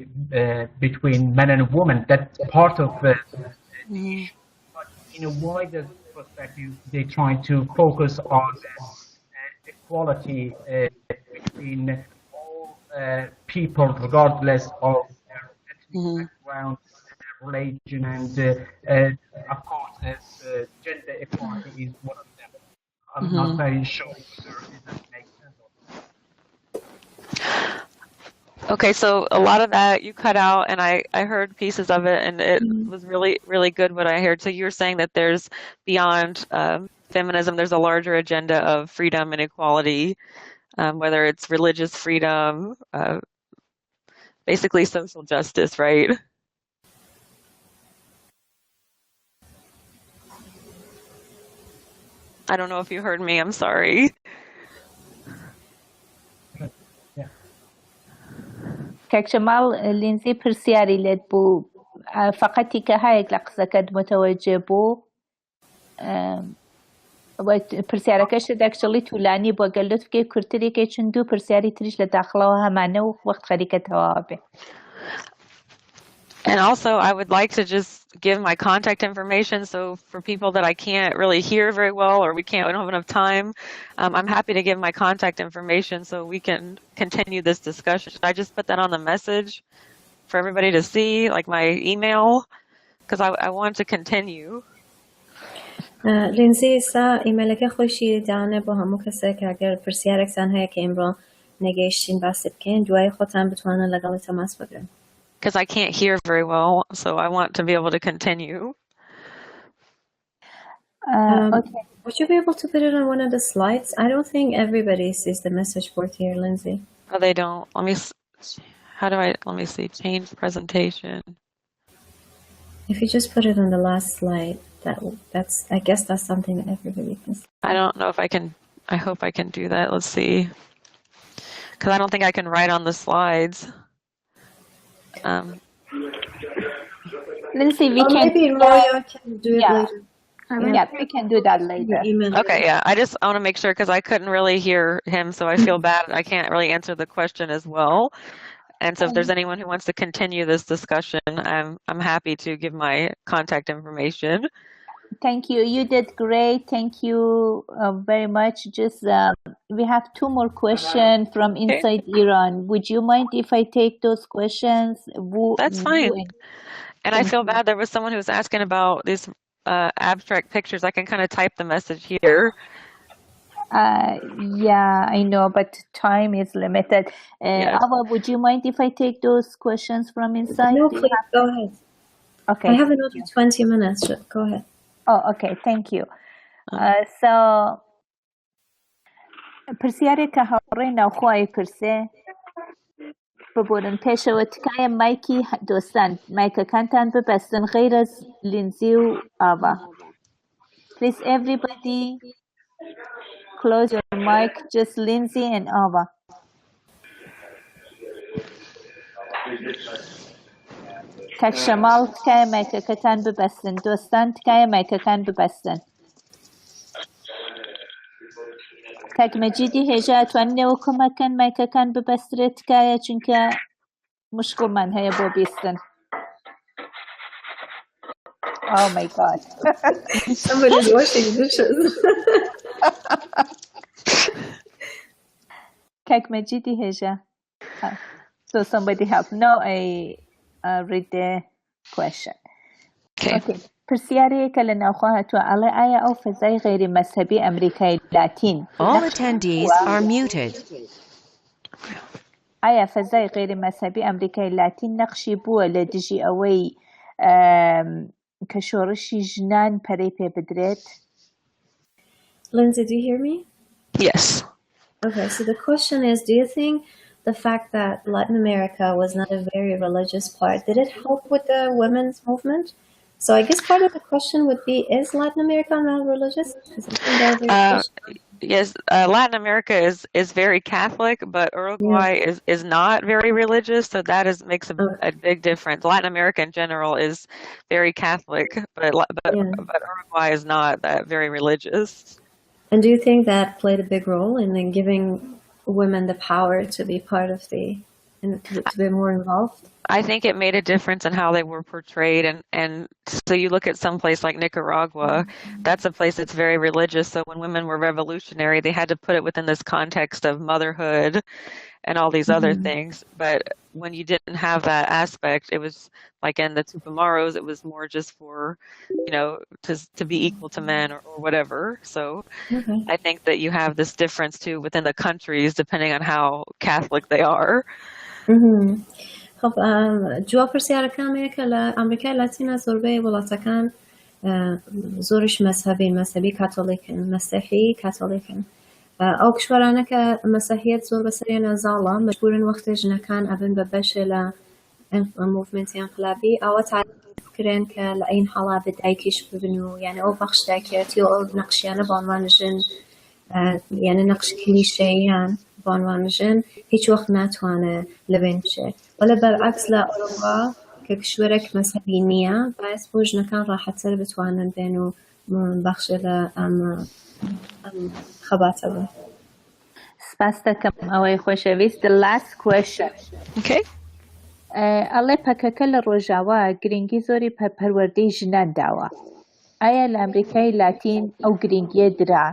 between men and women. That's part of the issue. But in a wider perspective, they're trying to focus on equality between all people regardless of their ethnic background, their religion, and of course, gender equality is one of them. I'm not very sure if that makes sense. Okay, so a lot of that you cut out, and I heard pieces of it, and it was really, really good what I heard. So you were saying that there's beyond feminism, there's a larger agenda of freedom and equality, whether it's religious freedom, basically social justice, right? I don't know if you heard me, I'm sorry. كاكشمال لينزي برسياري لد بو فقطي كهايك لقصكد متوجه بو برسيارة كشد اكشلي تولاني بو قلت كي كرتري كي چندو برسياري تريش لداخلها همانو وقت خريكة هوابي. And also, I would like to just give my contact information. So for people that I can't really hear very well, or we don't have enough time, I'm happy to give my contact information so we can continue this discussion. Should I just put that on the message for everybody to see, like my email? Because I want to continue. لینزی سا ایمیل که خوشی دانه با همو کسی که اگر پرسیارک سنهای که امرو نگیشتین بسید کن دوای خودم بتوانه لگل تماس بگیرم. Because I can't hear very well, so I want to be able to continue. Okay. Would you be able to put it on one of the slides? I don't think everybody sees the message board here, Lindsay. Oh, they don't. Let me see, change presentation. If you just put it on the last slide, I guess that's something that everybody can see. I don't know if I can, I hope I can do that. Let's see. Because I don't think I can write on the slides. Let's see, we can. Maybe Roya can do it later. Yeah, we can do that later. Okay, yeah. I just want to make sure because I couldn't really hear him, so I feel bad. I can't really answer the question as well. And so if there's anyone who wants to continue this discussion, I'm happy to give my contact information. Thank you. You did great. Thank you very much. Just we have two more questions from inside Iran. Would you mind if I take those questions? That's fine. And I feel bad. There was someone who was asking about these abstract pictures. I can kind of type the message here. Yeah, I know, but time is limited. Yes. Ava, would you mind if I take those questions from inside? No, please, go ahead. Okay. I have another 20 minutes. Go ahead. Oh, okay. Thank you. So, پرسیاری که هاوڕێی ناوخۆی پرسێ ببورن پێشەوە تکایە مایکی دۆستان مایکەکانتان ببەستن غیر از لینزی و ئاوا. Please everybody close your mic, just Lindsay and Ava. کاک شەماڵ تکایە مایکەکەتان ببەستن. دۆستان تکایە مایکەکان ببەستن. کاک مەجیدی هێژە ئەتواننەوە کۆمەکەن مایکەکان ببەسترێت تکایە چونکە مشکڵمان هەیە بۆ بیستن. Oh my God. Somebody's washing dishes. Kak Majidi Heja. So somebody help. No, I read the question. Okay. پرسیارەیەکە لە ناوخواهەتوە ئەڵێ ئایا ئەو فەزای غێری مەذهەبی ئەمریکای لاتین All attendees are muted. ئایا فەزای غێری مەذهەبی ئەمریکای لاتین نەقشی بووە لە دژی ئەوەی کە شۆڕشی ژنان پەرەی پێ بدرێت؟ Lindsay, do you hear me? Yes. Okay, so the question is, do you think the fact that Latin America was not a very religious part, did it help with the women's movement? So I guess part of the question would be, is Latin America not religious? Yes, Latin America is very Catholic, but Uruguay is not very religious, so that makes a big difference. Latin America in general is very Catholic, but Uruguay is not that very religious. And do you think that played a big role in giving women the power to be part of the and to be more involved? I think it made a difference in how they were portrayed. And so you look at some place like Nicaragua, that's a place that's very religious. So when women were revolutionary, they had to put it within this context of motherhood and all these other things. But when you didn't have that aspect, it was like in the Tupamaros, it was more just for, to be equal to men or whatever. So I think that you have this difference too within the countries, depending on how Catholic they are. خب جواب پرسیارەکەم کە لە ئەمریکای لاتینە زۆربەی وڵاتەکان زۆرش مەذهبی کاتۆلیکن مەسیحی کاتۆلیکن ئەو کشوەرانە کە مەسیحیەت زۆر بەسەریان نەزاڵە مەجبورن وەختێ ژنەکان ئەبن بە بەشێ لە موڤمنتی ئینقلابی ئەوە تعریفکرێن کە لە ئەین حاڵا بدایکیش ببن و یعنی ئەو بەخش دایکێتی و ئەو نەقشیانە بە عنوان ژن یعنی نەقش کلیشەییان بە عنوان ژن هیچ وەخت ناتوانێت لەبێن بچێ وەلە بەرعەکس لە ئەوروپا کە کشوەرێک مەذهبی نییە باعث بۆ ژنەکان ڕاحەتتر بتوانن بێن و بەخشێ لە ئەم خەباتە بن. سپاس دەکەم ئەوەی خۆشەویست. The last question. Okay. ئەڵێ پەکەکە لە ڕۆژاوا گرنگی زۆری پەروەردەی ژنان داوە. ئایا لە ئەمریکای لاتین ئەو گرنگیە درا؟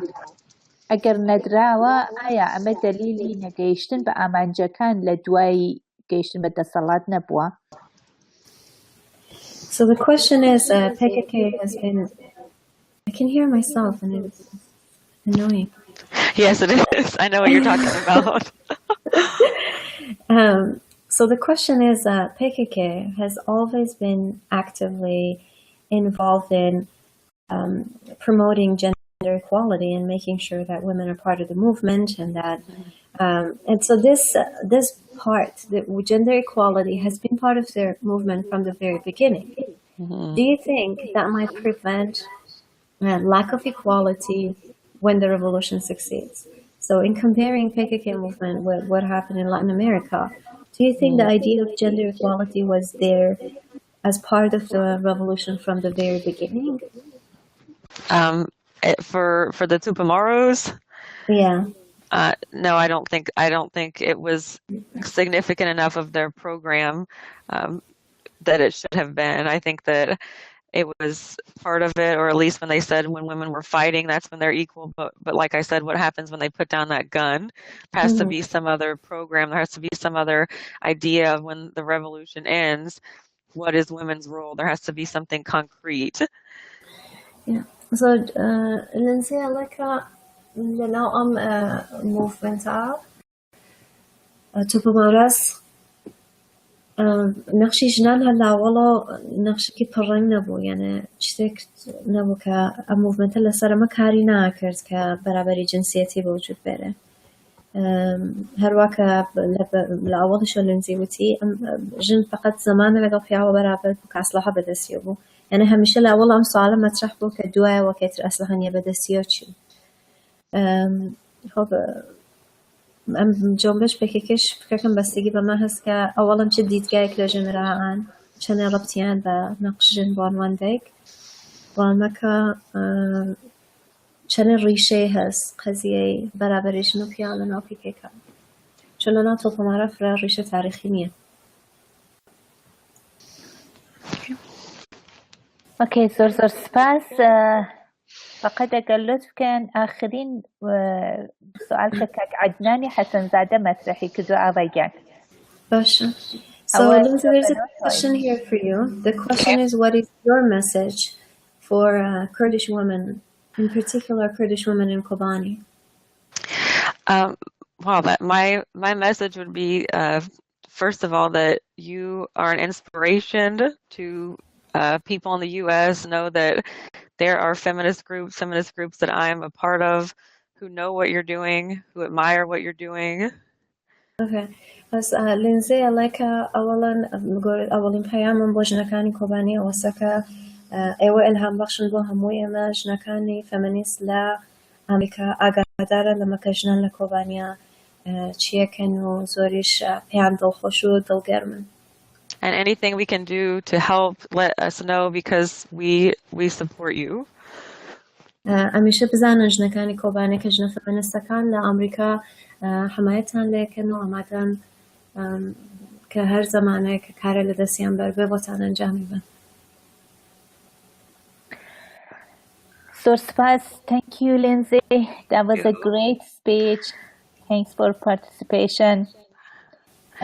ئەگەر نەدراوە ئایا ئەمە دەلیلی نەگەیشتن بە ئامانجەکان لە دوای گەیشتن بە دەسەڵات نەبووە؟ So the question is, PKK has been... I can hear myself and it's annoying. Yes, it is. I know what you're talking about. So the question is, PKK has always been actively involved in promoting gender equality and making sure that women are part of the movement and that and so this part, the gender equality, has been part of their movement from the very beginning. Do you think that might prevent lack of equality when the revolution succeeds? So in comparing PKK movement with what happened in Latin America, do you think the idea of gender equality was there as part of the revolution from the very beginning? For the Tupamaros? Yeah. No, I don't think it was significant enough of their program that it should have been. I think that it was part of it, or at least when they said when women were fighting, that's when they're equal. But like I said, what happens when they put down that gun? There has to be some other program. There has to be some other idea of when the revolution ends. What is women's role? There has to be something concrete. Yeah. So, Lindsay, like لەناو ئەم موڤمنتە توپەمارەس نەخشی ژنان هەلاوەڵە نەخشێکی پڕەنگ نەبوو یعنی شتێک نەبوو کە ئەم موڤمنتە لەسەر ئەمە کاری ناکرد کە بەرابەری جنسیەتی بەوجود بێرێ هەروە کە لە ئەوڵیشە لەنزی وتی ژن فقط زمانە لەگەڵ پیاوە بەرابەر بوو کە ئەسلحە بەدەستیە بوو یعنی هەمیشە لە ئەوڵ ئەم سوالە مەترەح بوو کە دوایەوە کەتر ئەسلحە نیە بەدەستیە چی خب ئەم جۆمبش پێکێکش فکرەکەم بەستگی بەمە هەست کە ئەوەڵەن چ دیدگایەک لە ژنراان چەنێ ڕەبتیان بە نەقشژن بۆ عنوان دایک وانمەکە چەنێ ڕیشەی هەست قەزیەی بەرابەری ژن و پیاو لەناو پێکێکە چۆن لەناو تۆپەمارە فرا ڕیشە تاریخی نییە. اوكي زۆر سپاس. فقط اگر لطف کن آخرین سوال که کاک عدنانی حسن زاده مطرحی که دو آوایگان. باشه. So Lindsay, there's a question here for you. The question is, what is your message for Kurdish women, in particular Kurdish women in Kobani? Well, my message would be, first of all, that you are an inspiration to people in the U.S. Know that there are feminist groups that I'm a part of, who know what you're doing, who admire what you're doing. Okay. بس لينزي عليك أولاً أولين پیامم با جنکانی کوبانی واسه ایوه الهام بخشن با هموی ما جنکانی فمینیست لا آمریکا آگاداره لما کجنان لکوبانیا چیه کنو زوریش پیام دل خوشو دل گرمن. And anything we can do to help, let us know, because we support you. همیشه بزنن جنکانی کوبانی که جنف فمینیستکان لآمریکا حمایتان لیکن و آمدن کە هەر زمانەیە کە کارە لە دەستیان بەربێ بۆتان ئەنجامی بن. زۆر سپاس. Thank you, Lindsay. That was a great speech. Thanks for participation.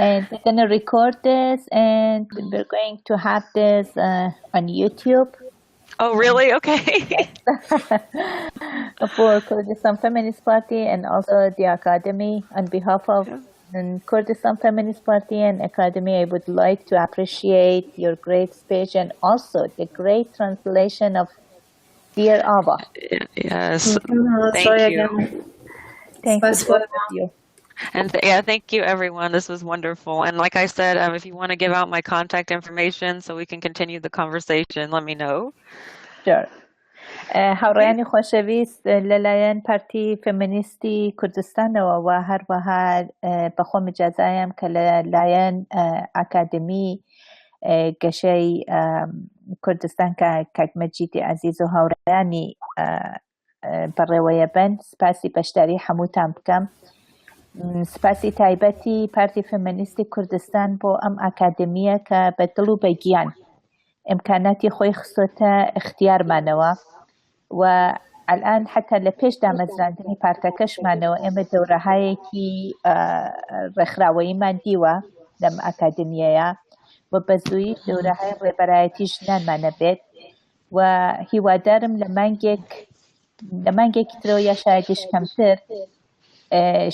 And we're going to record this and we're going to have this on YouTube. Oh, really? Okay. For Kurdistan Feminist Party and also the Academy. On behalf of Kurdistan Feminist Party and Academy, I would like to appreciate your great speech and also the great translation of Dear Ava. Yes. Thank you. Thanks for you. And thank you, everyone. This was wonderful. And like I said, if you want to give out my contact information so we can continue the conversation, let me know. Sure. هاوڕێیانی خۆشەویست لەلایەن پارتی فێمینیستی کوردستانەوە و هەروەها بەخۆ مجازایم کە لەلایەن ئاکادمی گەشەی کوردستان کە کاکمەجیدی عەزیز و هاوڕێیانی بەڕێوەیە بن. سپاسی بەشداری هەمووتان بکەم. سپاسی تایبەتی پارتی فێمینیستی کوردستان بۆ ئەم ئاکادمیە کە بە دڵ و بەگیان ئیمکاناتی خۆی خستۆتە اختیارمانەوە و الان حتا لە پێش دامەزراندنی پارتەکەشمانەوە ئێمە دەورەهایەکی ڕێکخراوەییمان دیوە لەم ئاکادمیەیە و بە زوویی دەورەهای ڕێبەرایەتی ژنانمانە بێت و هیوادارم لە مانگێکی ترەوە یا شایدیش کەمتر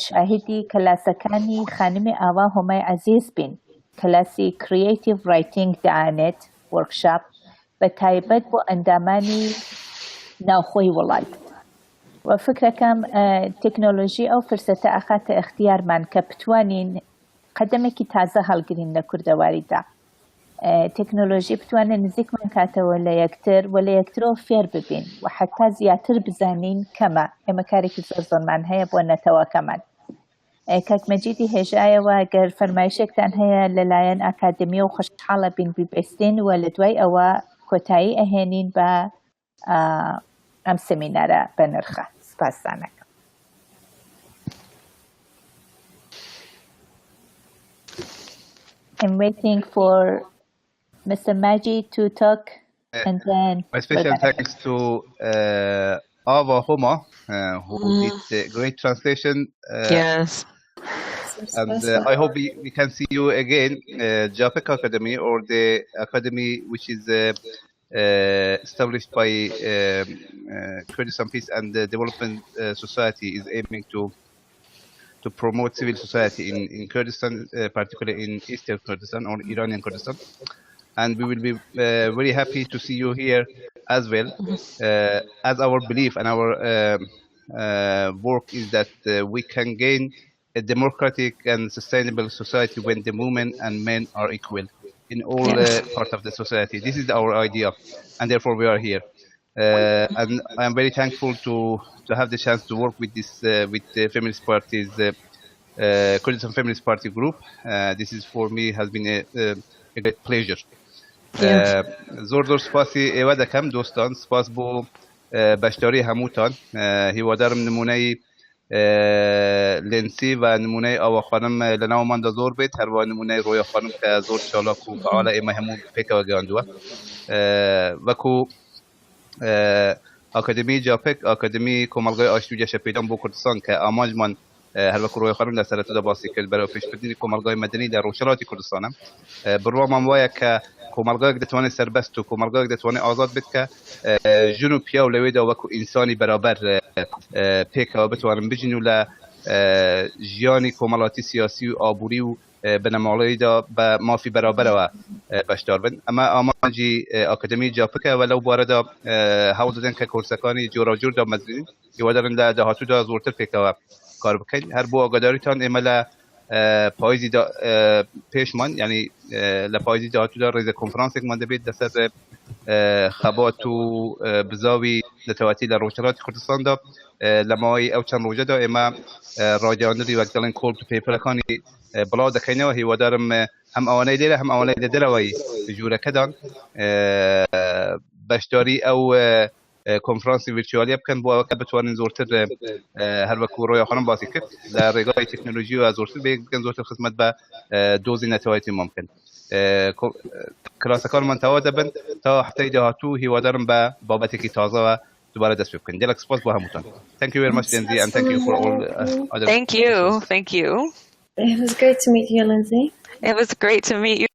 شاهدی کلاسەکانی خانمی ئاوا هۆمای عەزیز بین. کلاسی Creative Writing دەانێت workshop بە تایبەت بۆ ئەندامانی ناوخۆی وڵات و فکرەکەم تەکنۆلۆژی ئەو فرسەتە ئەخاتە اختیارمان کە بتوانین قەدەمێکی تازە هەڵگرین لە کوردەواریدا. تەکنۆلۆژی بتوانێت نزیکمان کاتەوە لە یەکتر و لە یەکترەوە فێر ببین و حتا زیاتر بزانین کەمە. ئێمە کارێکی زۆرمان هەیە بۆ نەتەوەکەمان. کاکمەجیدی هێژایەوە گەر فەرمایشێکتان هەیە لەلایەن ئاکادمیە و خۆشحاڵە بین بیبێستین و لە دوای ئەوە کۆتایی ئەهێنین بە ئەم سەمینارە بە نرخە. سپاسدانەکەم. I'm waiting for Mr. Majid to talk and then... My special thanks to Ava Homa, who did a great translation. Yes. And I hope we can see you again, CAPK-Academy, or the academy which is established by Kurdistan Peace and Development Society is aiming to promote civil society in Kurdistan, particularly in Eastern Kurdistan or Iranian Kurdistan. And we will be very happy to see you here as well, as our belief and our work is that we can gain a democratic and sustainable society when the women and men are equal in all parts of the society. This is our idea, and therefore we are here. And I am very thankful to have the chance to work with this with the feminist parties, Kurdistan Feminist Party group. This is for me has been a great pleasure. زۆر سپاسی ئێوە دەکەم دۆستان. سپاس بۆ بەشداری هەمووتان. هیوادارم نمونەی لێنسی و نمونەی ئەوە خانم لە ناوماندا زۆر بێت، هەروە نمونەی ڕۆیا خانم کە زۆر چالاک و فعالە ئێمە هەموو پێکەوە گەیاندووە. وەکو ئاکادمی جاپک ئاکادمی کۆمەڵگەی ئاشتی و جەشەپێدان بۆ کوردستان کە ئاماژمان هەروەکو ڕۆیا خانم لە سەرەتادا باسی کرد بەرەو پێشبردننی کۆمەڵگەی مەدەنی لە ڕۆژهەڵاتی کوردستانە. بڕوامان وایە کە کۆمەڵگەیەک دەتوانێت سەربەست و کۆمەڵگەیەک دەتوانێت ئازاد بێت کە ژن و پیا و لەوێدا وەکو ئینسانی بەرابەر پێکەوە بتوانن بژین و لە ژیانی کۆمەڵاتی سیاسی و ئابووری و بنەماڵەیەدا بە مافی بەرابەرەوە بەشدار بن. ئەمە ئامانجی ئاکادمی جاپکە و لەو بارەدا هەوڵ دەدەن کە کورسەکانی جۆراوجۆر دامەزرین هیوادارن لە داهاتوودا زۆرتر پێکەوە کار بکەین. هەر بۆ ئاگاداریتان ئێمە لە پاییزی پێشمان یعنی لە پاییزی داهاتوودا ڕێزە کۆنفرانسێکمان دەبێت لەسەر خەبات و بزاوی نەتەوەتی لە ڕۆژهەڵاتی کوردستاندا. لە ماوەی ئەو چەند ڕۆژەدا ئێمە ڕاگەیاندنی وەک دەڵێن کۆڵ تو پێپەرەکانی بڵاو دەکەینەوە. هیوادارم هەم ئەوانەی لێرە هەم ئەوانەی لە دەرەوەی ژوورەکەدان بەشداری ئەو کنفرانسی ویرچوالی بکن بو که بتوانین زورتر هر وکو رویا خانم باسی کرد در رگای تکنولوژی و زورتر بگن زورتر خدمت به دوزی نتایجی ممکن کلاسکان من توا دبن تا هفته دهاتو هیوادارم به بابتی که تازه و دوباره دست بکن دلک سپاس با هموتان. Thank you very much, Lindsay, and thank you for all other Thank you. It was great to meet you, Lindsay. It was great to meet you